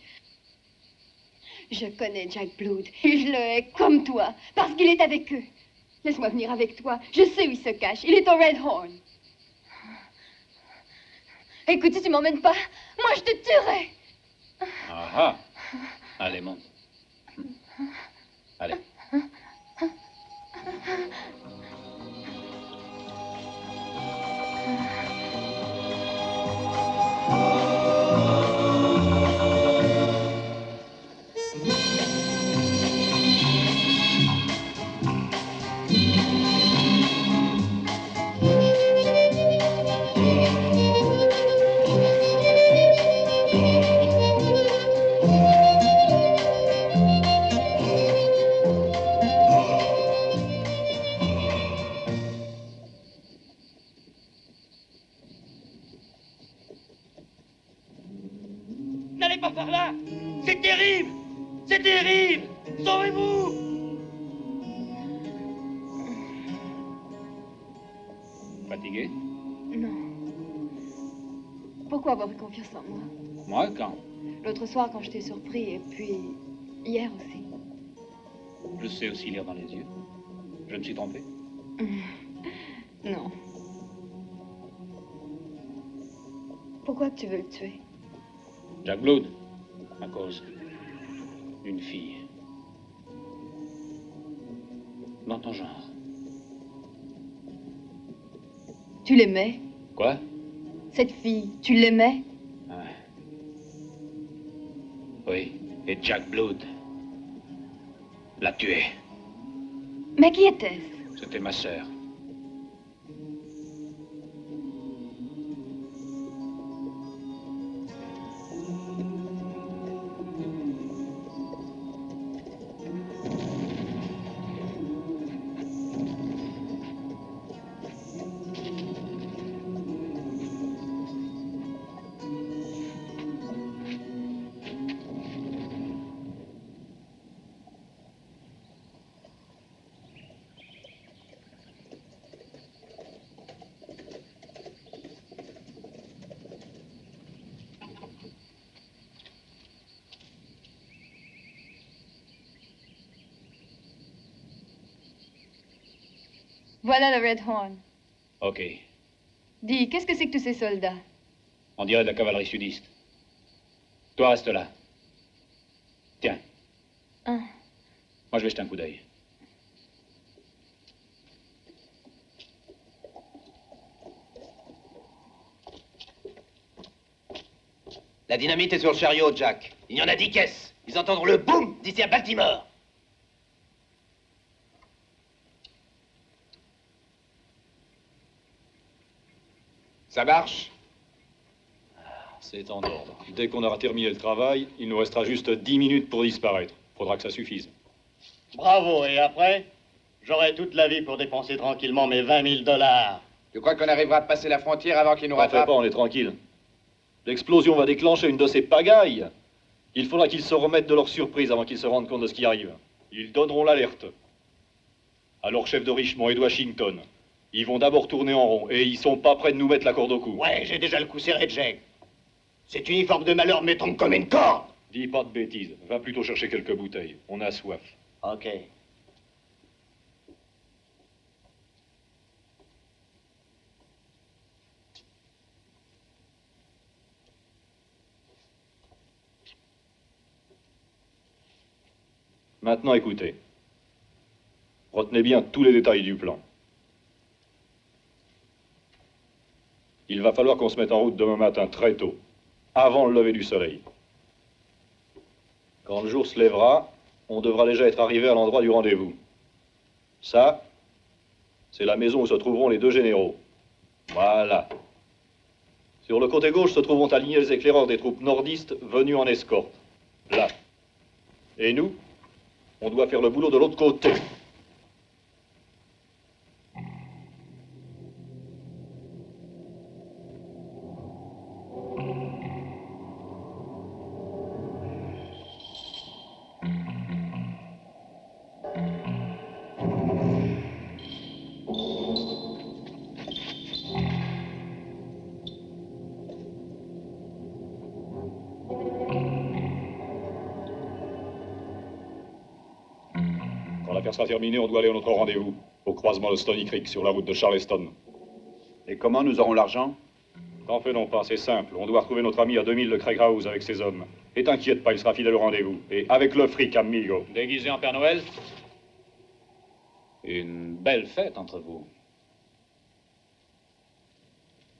Speaker 1: Je connais Jack Blood et je le hais comme toi, parce qu'il est avec eux. Laisse-moi venir avec toi. Je sais où il se cache. Il est au Red Horn. Écoute, si tu m'emmènes pas, moi je te tuerai.
Speaker 4: Ah ah. Allez, monte. Allez.
Speaker 18: N'allez pas par là! C'est terrible! C'est terrible! Sauvez-vous!
Speaker 4: Fatigué?
Speaker 1: Non. Pourquoi avoir eu confiance en moi?
Speaker 4: Moi, quand?
Speaker 1: L'autre soir, quand je t'ai surpris, et puis hier aussi.
Speaker 4: Je sais aussi lire dans les yeux. Je me suis trompé.
Speaker 1: Non. Pourquoi tu veux le tuer?
Speaker 4: Jack Blood, à cause d'une fille. Dans ton genre.
Speaker 1: Tu l'aimais?
Speaker 4: Quoi?
Speaker 1: Cette fille, tu l'aimais?
Speaker 4: Oui, et Jack Blood l'a tuée.
Speaker 1: Mais qui était-ce?
Speaker 4: C'était ma sœur.
Speaker 1: Voilà le Red Horn.
Speaker 4: Ok.
Speaker 1: Dis, qu'est-ce que c'est que tous ces soldats?
Speaker 4: On dirait de la cavalerie sudiste. Toi, reste là. Tiens.
Speaker 1: Hein?
Speaker 4: Moi, je vais jeter un coup d'œil.
Speaker 19: La dynamite est sur le chariot, Jack. Il y en a 10 caisses. Ils entendront le boum d'ici à Baltimore.
Speaker 16: Ça marche?
Speaker 14: C'est en ordre. Dès qu'on aura terminé le travail, il nous restera juste 10 minutes pour disparaître. Faudra que ça suffise.
Speaker 11: Bravo, et après, j'aurai toute la vie pour dépenser tranquillement mes 20 000 $.
Speaker 16: Tu crois qu'on arrivera à passer la frontière avant qu'ils nous
Speaker 14: T'en fais
Speaker 16: rattrapent?
Speaker 14: pas, on est tranquille. L'explosion va déclencher une de ces pagailles. Il faudra qu'ils se remettent de leur surprise avant qu'ils se rendent compte de ce qui arrive. Ils donneront l'alerte. Alors, chef de Richmond et de Washington, ils vont d'abord tourner en rond et ils sont pas prêts de nous mettre la corde au cou.
Speaker 11: Ouais, j'ai déjà le coup serré, Jack. Cet uniforme de malheur me tombe comme une corde.
Speaker 14: Dis pas de bêtises. Va plutôt chercher quelques bouteilles. On a soif.
Speaker 11: Ok.
Speaker 14: Maintenant, écoutez. Retenez bien tous les détails du plan. Il va falloir qu'on se mette en route demain matin très tôt, avant le lever du soleil. Quand le jour se lèvera, on devra déjà être arrivé à l'endroit du rendez-vous. Ça, c'est la maison où se trouveront les deux généraux. Voilà. Sur le côté gauche se trouveront alignés les éclaireurs des troupes nordistes venus en escorte. Là. Et nous, on doit faire le boulot de l'autre côté. Quand l'affaire sera terminée, on doit aller à notre rendez-vous, au croisement de Stony Creek, sur la route de Charleston.
Speaker 12: Et comment nous aurons l'argent?
Speaker 14: T'en fais non pas, c'est simple. On doit retrouver notre ami à 2000 de Craig House avec ses hommes. Et t'inquiète pas, il sera fidèle au rendez-vous. Et avec le fric, amigo.
Speaker 4: Déguisé en Père Noël? Une belle fête entre vous.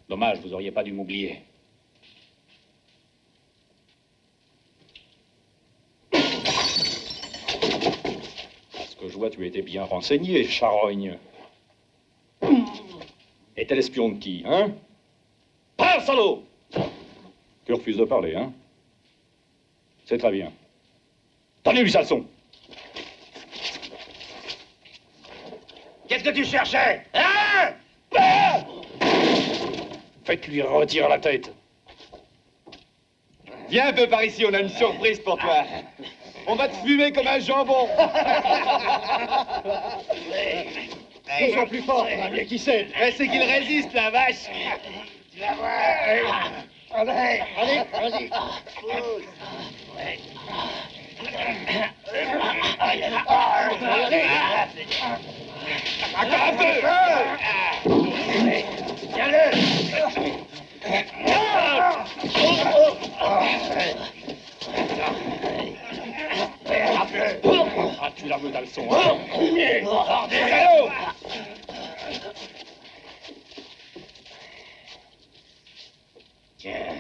Speaker 4: Dommage, vous auriez pas dû m'oublier.
Speaker 14: Parce que je vois, tu as été bien renseigné, charogne. Et t'es l'espion de qui, hein? Parle, salaud! Tu refuses de parler, hein? C'est très bien. Tenez-lui sa leçon!
Speaker 18: Qu'est-ce que tu cherchais? Hein?
Speaker 14: Faites-lui retirer la tête.
Speaker 10: Viens un peu par ici, on a une surprise pour toi. On va te fumer comme un jambon.
Speaker 11: Ils sont plus forts, on a bien qui c'est.
Speaker 10: C'est qu'il résiste, la vache.
Speaker 18: Tu vas voir.
Speaker 11: Allez, vas-y.
Speaker 10: Encore un peu.
Speaker 18: Tiens-le.
Speaker 14: Ah, tu la veux ta leçon, hein?
Speaker 18: Salaud! Tiens.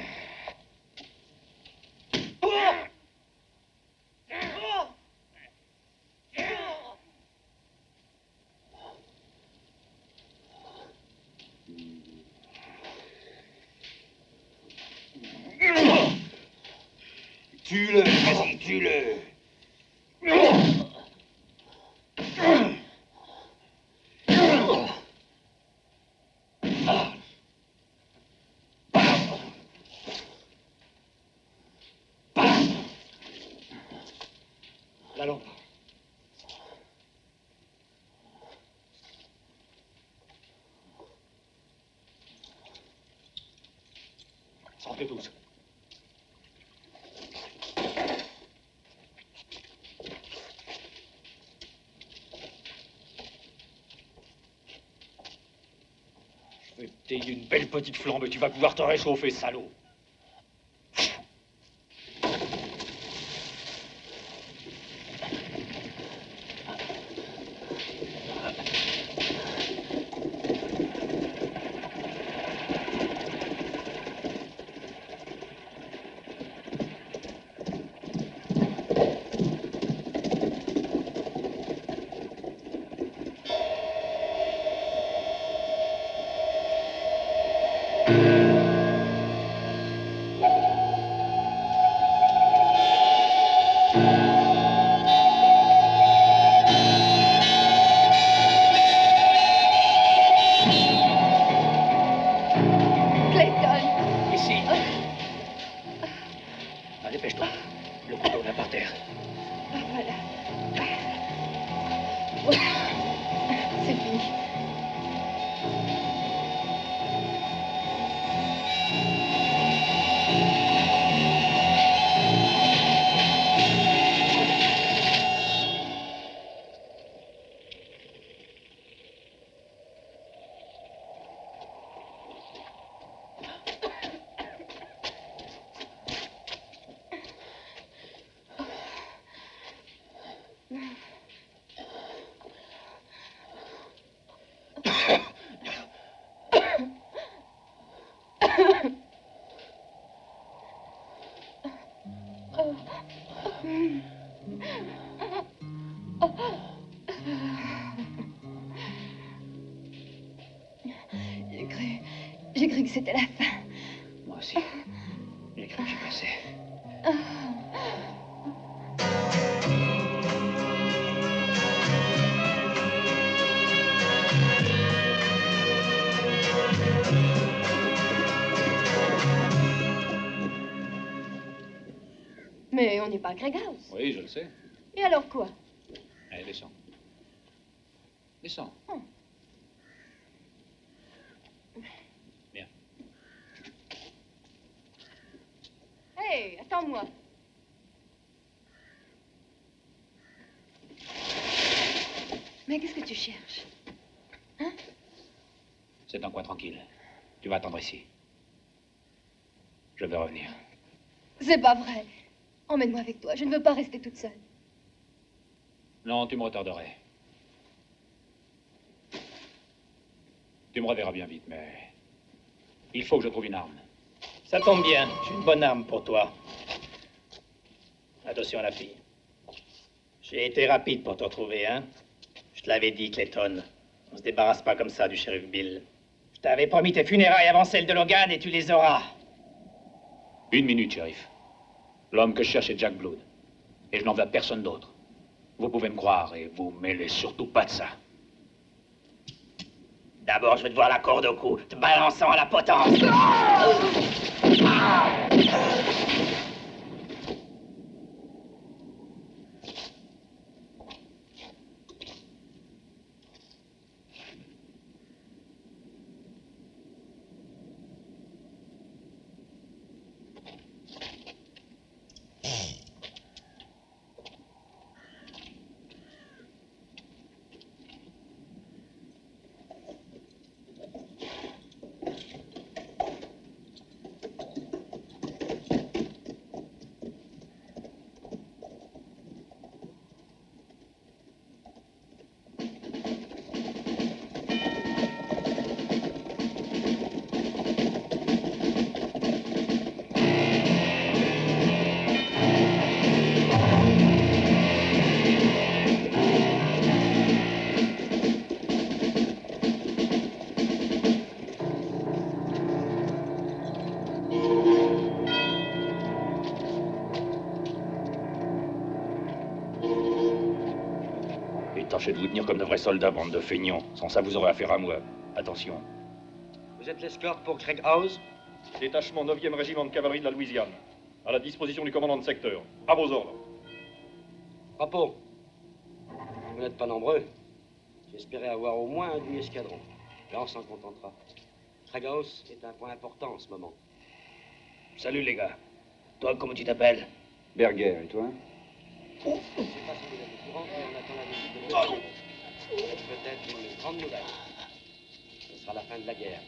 Speaker 10: Tue-le, vas-y, tue-le.
Speaker 14: La lampe. Sortez tous. Je vais te tailler une belle petite flambe et tu vas pouvoir te réchauffer, salaud.
Speaker 5: c'était la fin.
Speaker 4: Moi aussi. J'ai cru que j'y passais.
Speaker 5: Mais on n'est pas à Craig House.
Speaker 4: Oui, je le sais.
Speaker 5: Et alors quoi?
Speaker 4: Allez, descends. Descends.
Speaker 5: Oh.
Speaker 4: Bien.
Speaker 5: Hé, attends-moi. Mais qu'est-ce que tu cherches? Hein?
Speaker 4: C'est un coin tranquille. Tu vas attendre ici. Je vais revenir.
Speaker 5: C'est pas vrai. Emmène-moi avec toi. Je ne veux pas rester toute seule.
Speaker 4: Non, tu me retarderais. Tu me reverras bien vite, mais il faut que je trouve une arme.
Speaker 9: Ça tombe bien. J'ai une bonne arme pour toi. Attention à la fille. J'ai été rapide pour te retrouver, hein? Je te l'avais dit, Clayton. On se débarrasse pas comme ça du shérif Bill. Je t'avais promis tes funérailles avant celles de Logan et tu les auras.
Speaker 4: Une minute, shérif. L'homme que je cherche est Jack Blood. Et je n'en veux à personne d'autre. Vous pouvez me croire et vous mêlez surtout pas de ça.
Speaker 9: D'abord, je vais te voir la corde au cou, te balançant à la potence.
Speaker 2: Tâchez de vous tenir comme de vrais soldats, bande de feignants. Sans ça, vous aurez affaire à moi. Attention.
Speaker 8: Vous êtes l'escorte pour Craig House?
Speaker 14: Détachement 9e régiment de cavalerie de la Louisiane. À la disposition du commandant de secteur. À vos ordres.
Speaker 17: Rapport. Vous n'êtes pas nombreux. J'espérais avoir au moins un demi-escadron. Là, on s'en contentera. Craig House est un point important en ce moment.
Speaker 9: Salut, les gars. Toi, comment tu t'appelles?
Speaker 20: Berger, et toi?
Speaker 17: Je ne sais pas si vous êtes au courant, mais on attend la visite de l'Europe. Peut-être une grande nouvelle. Ce sera la fin de la guerre.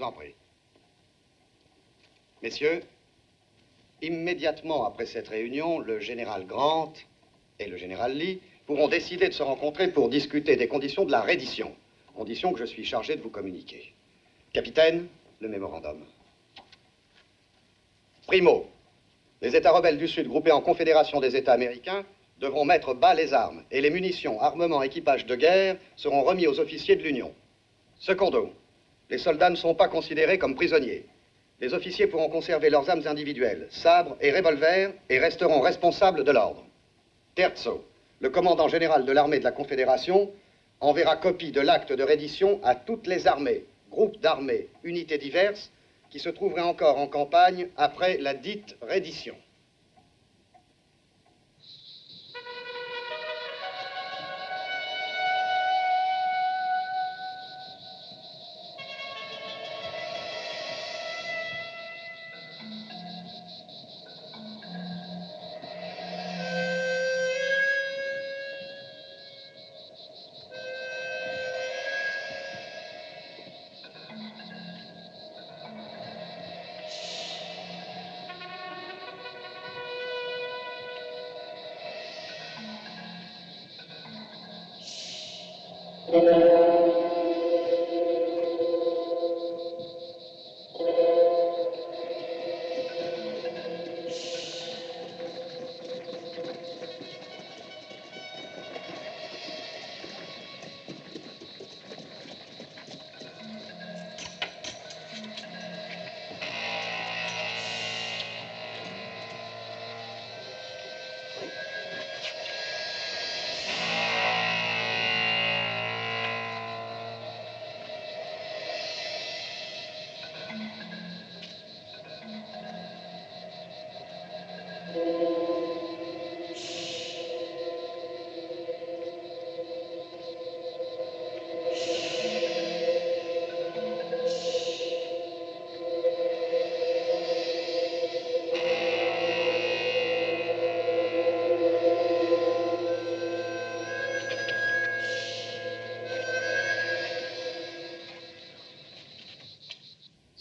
Speaker 20: vous en prie. Messieurs, immédiatement après cette réunion, le général Grant et le général Lee pourront décider de se rencontrer pour discuter des conditions de la reddition, conditions que je suis chargé de vous communiquer. Capitaine, le mémorandum. Primo, les États rebelles du Sud, groupés en confédération des États américains, devront mettre bas les armes et les munitions, armements, équipages de guerre seront remis aux officiers de l'Union. Secondo, les soldats ne sont pas considérés comme prisonniers. Les officiers pourront conserver leurs armes individuelles, sabres et revolvers, et resteront responsables de l'ordre. Terzo, le commandant général de l'armée de la Confédération enverra copie de l'acte de reddition à toutes les armées, groupes d'armées, unités diverses, qui se trouveraient encore en campagne après la dite reddition.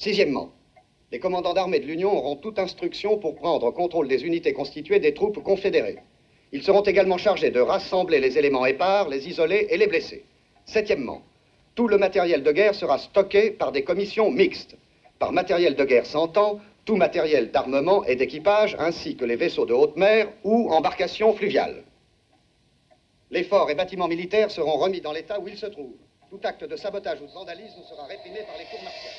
Speaker 20: Sixièmement, les commandants d'armée de l'Union auront toute instruction pour prendre contrôle des unités constituées des troupes confédérées. Ils seront également chargés de rassembler les éléments épars, les isoler et les blesser. Septièmement, tout le matériel de guerre sera stocké par des commissions mixtes. Par matériel de guerre s'entend tout matériel d'armement et d'équipage, ainsi que les vaisseaux de haute mer ou embarcations fluviales. Les forts et bâtiments militaires seront remis dans l'état où ils se trouvent. Tout acte de sabotage ou de vandalisme sera réprimé par les cours martiales.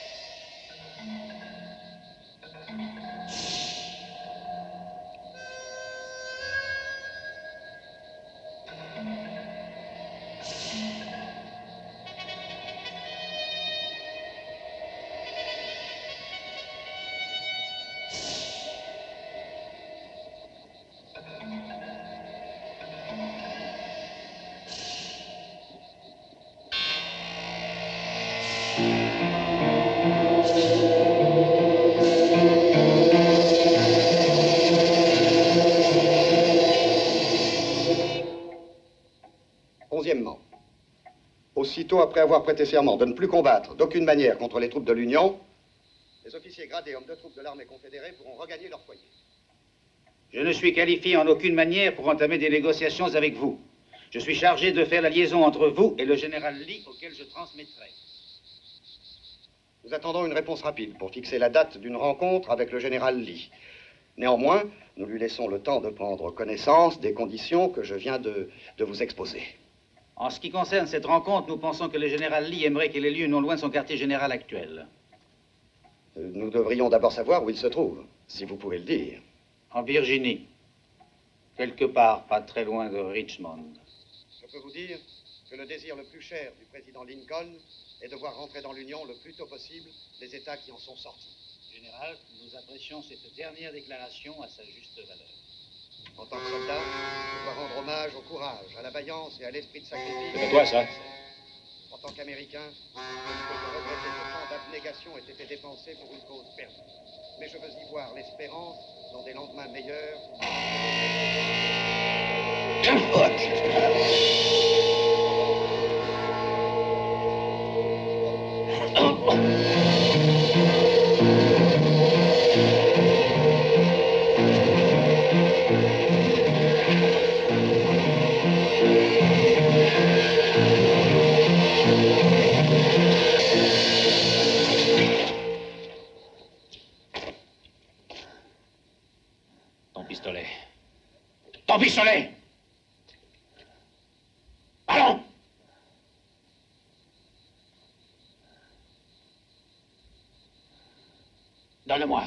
Speaker 20: Onzièmement, aussitôt après avoir prêté serment de ne plus combattre d'aucune manière contre les troupes de l'Union, les officiers gradés hommes de troupes de l'armée confédérée pourront regagner leur foyer.
Speaker 12: Je ne suis qualifié en aucune manière pour entamer des négociations avec vous. Je suis chargé de faire la liaison entre vous et le général Lee, auquel je transmettrai.
Speaker 20: Nous attendons une réponse rapide pour fixer la date d'une rencontre avec le général Lee. Néanmoins, nous lui laissons le temps de prendre connaissance des conditions que je viens de vous exposer.
Speaker 12: En ce qui concerne cette rencontre, nous pensons que le général Lee aimerait qu'elle ait lieu non loin de son quartier général actuel.
Speaker 20: Nous devrions d'abord savoir où il se trouve, si vous pouvez le dire.
Speaker 12: En Virginie. Quelque part, pas très loin de Richmond.
Speaker 20: Je peux vous dire que le désir le plus cher du président Lincoln est de voir rentrer dans l'Union le plus tôt possible les États qui en sont sortis.
Speaker 12: Général, nous apprécions cette dernière déclaration à sa juste valeur.
Speaker 20: En tant que soldat, je dois rendre hommage au courage, à la vaillance et à l'esprit de sacrifice.
Speaker 14: C'est à toi, ça.
Speaker 20: En tant qu'Américain, je ne peux que regretter que tant d'abnégation ait été dépensée pour une cause perdue. Mais je veux y voir l'espérance dans des lendemains meilleurs.
Speaker 7: Ton pistolet! Allons! Donne-le-moi.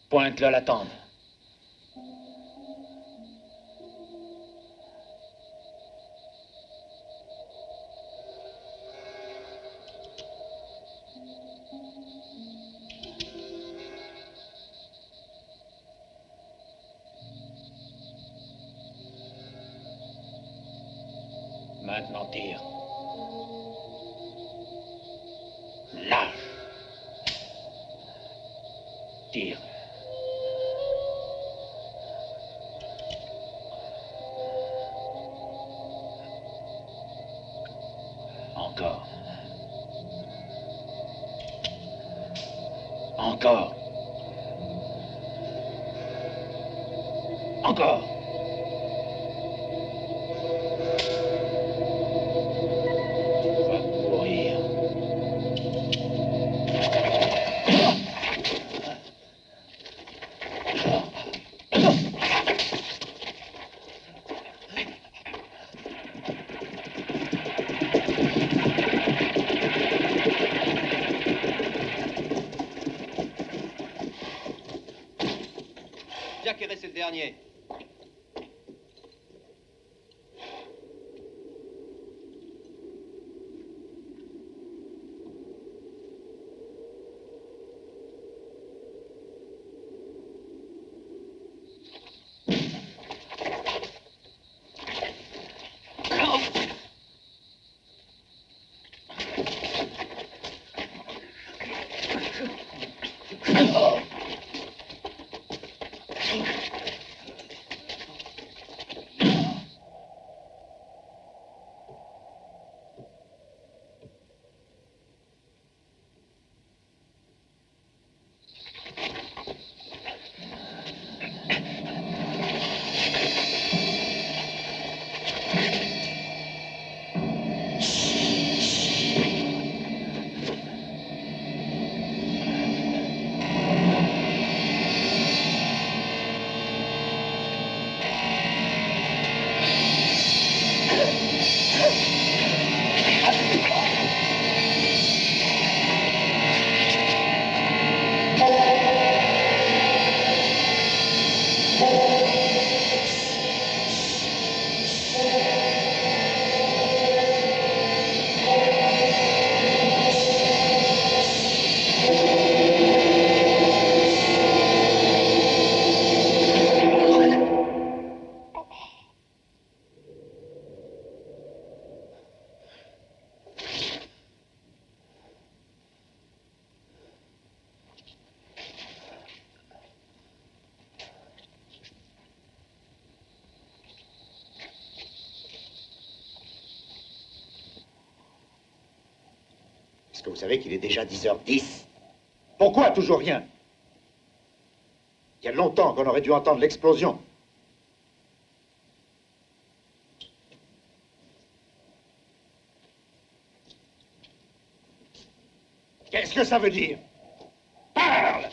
Speaker 7: Pointe-le à la tente. Maintenant, tire. Lâche. Tire. Encore. Encore. Encore. Tu vas mourir.
Speaker 19: Jack est resté le dernier.
Speaker 3: Est-ce que vous savez qu'il est déjà 10h10? Pourquoi toujours rien? Il y a longtemps qu'on aurait dû entendre l'explosion. Qu'est-ce que ça veut dire? Parle!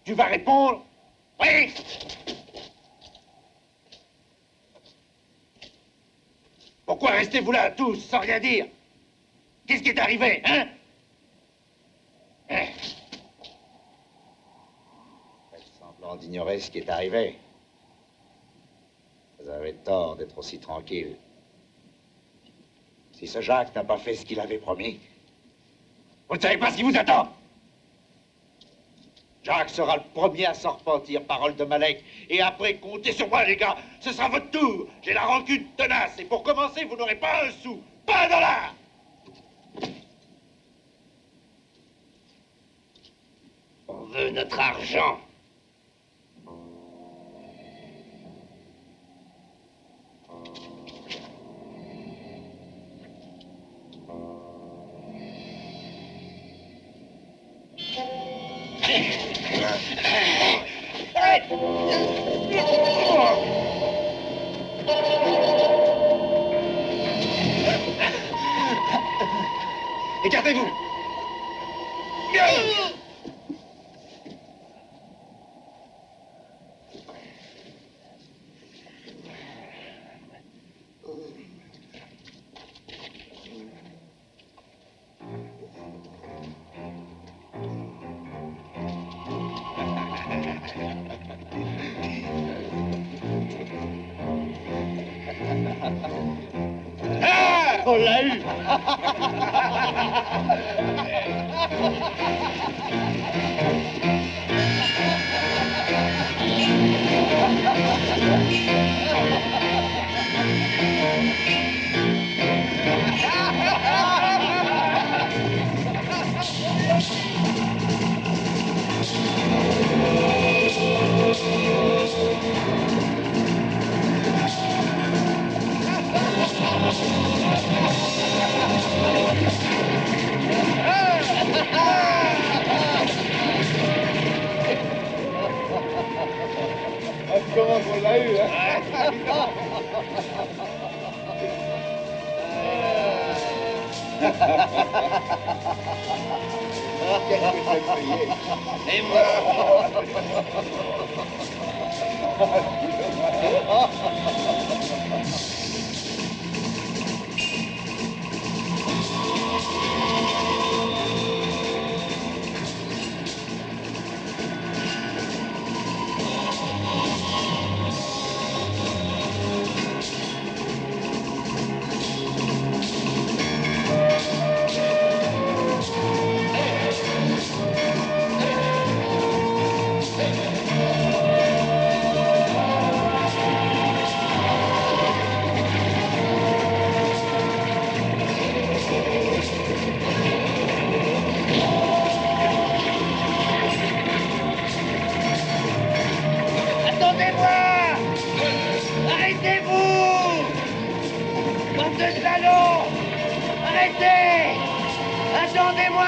Speaker 3: Tu vas répondre? Oui! Pourquoi restez-vous là, tous, sans rien dire? Qu'est-ce qui est arrivé, hein? Faites semblant d'ignorer ce qui est arrivé. Vous avez tort d'être aussi tranquille. Si ce Jacques n'a pas fait ce qu'il avait promis, vous ne savez pas ce qui vous attend. Jacques sera le premier à s'en repentir, parole de Malek. Et après, comptez sur moi, les gars. Ce sera votre tour. J'ai la rancune tenace. Et pour commencer, vous n'aurez pas un sou. Pas un dollar.
Speaker 9: On veut notre argent.
Speaker 10: Écartez-vous!
Speaker 11: Ah, on l'a eu.
Speaker 10: Comment on l'a eu, hein? Qu'est-ce que c'est crié? Et moi?
Speaker 18: Attendez-moi! Arrêtez-vous! Bande de salauds! Arrêtez! Attendez-moi!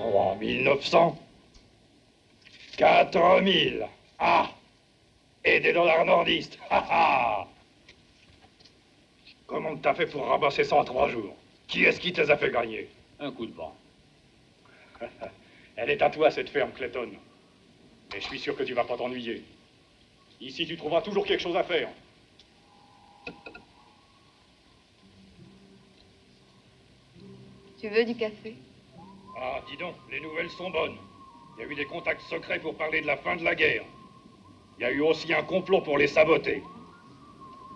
Speaker 2: Oh, 1900. 4000. Ah! Et des dollars nordistes. Ha ha! Comment t'as fait pour ramasser ça en 3 jours? Qui est-ce qui te les a fait gagner?
Speaker 4: Un coup de vent.
Speaker 2: Elle est à toi, cette ferme, Clayton. Et je suis sûr que tu vas pas t'ennuyer. Ici, tu trouveras toujours quelque chose à faire.
Speaker 5: Tu veux du café?
Speaker 2: Ah, dis donc, les nouvelles sont bonnes. Il y a eu des contacts secrets pour parler de la fin de la guerre. Il y a eu aussi un complot pour les saboter.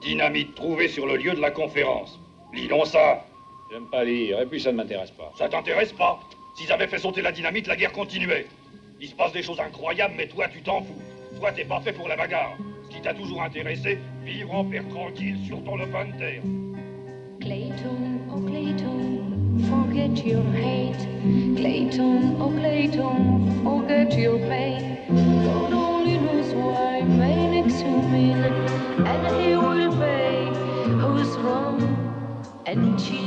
Speaker 2: Dynamite trouvée sur le lieu de la conférence. Lis donc ça.
Speaker 14: J'aime pas lire, et puis ça ne m'intéresse pas.
Speaker 2: Ça t'intéresse pas? S'ils avaient fait sauter la dynamite, la guerre continuait. Il se passe des choses incroyables, mais toi, tu t'en fous. Toi, t'es pas fait pour la bagarre. Ce qui t'a toujours intéressé, vivre en père tranquille sur ton lopin de terre.
Speaker 1: Clayton, oh Clayton, forget your hate. Clayton, oh Clayton, forget your pain. God only knows why, man exhumed, and he will pay who's wrong and cheat.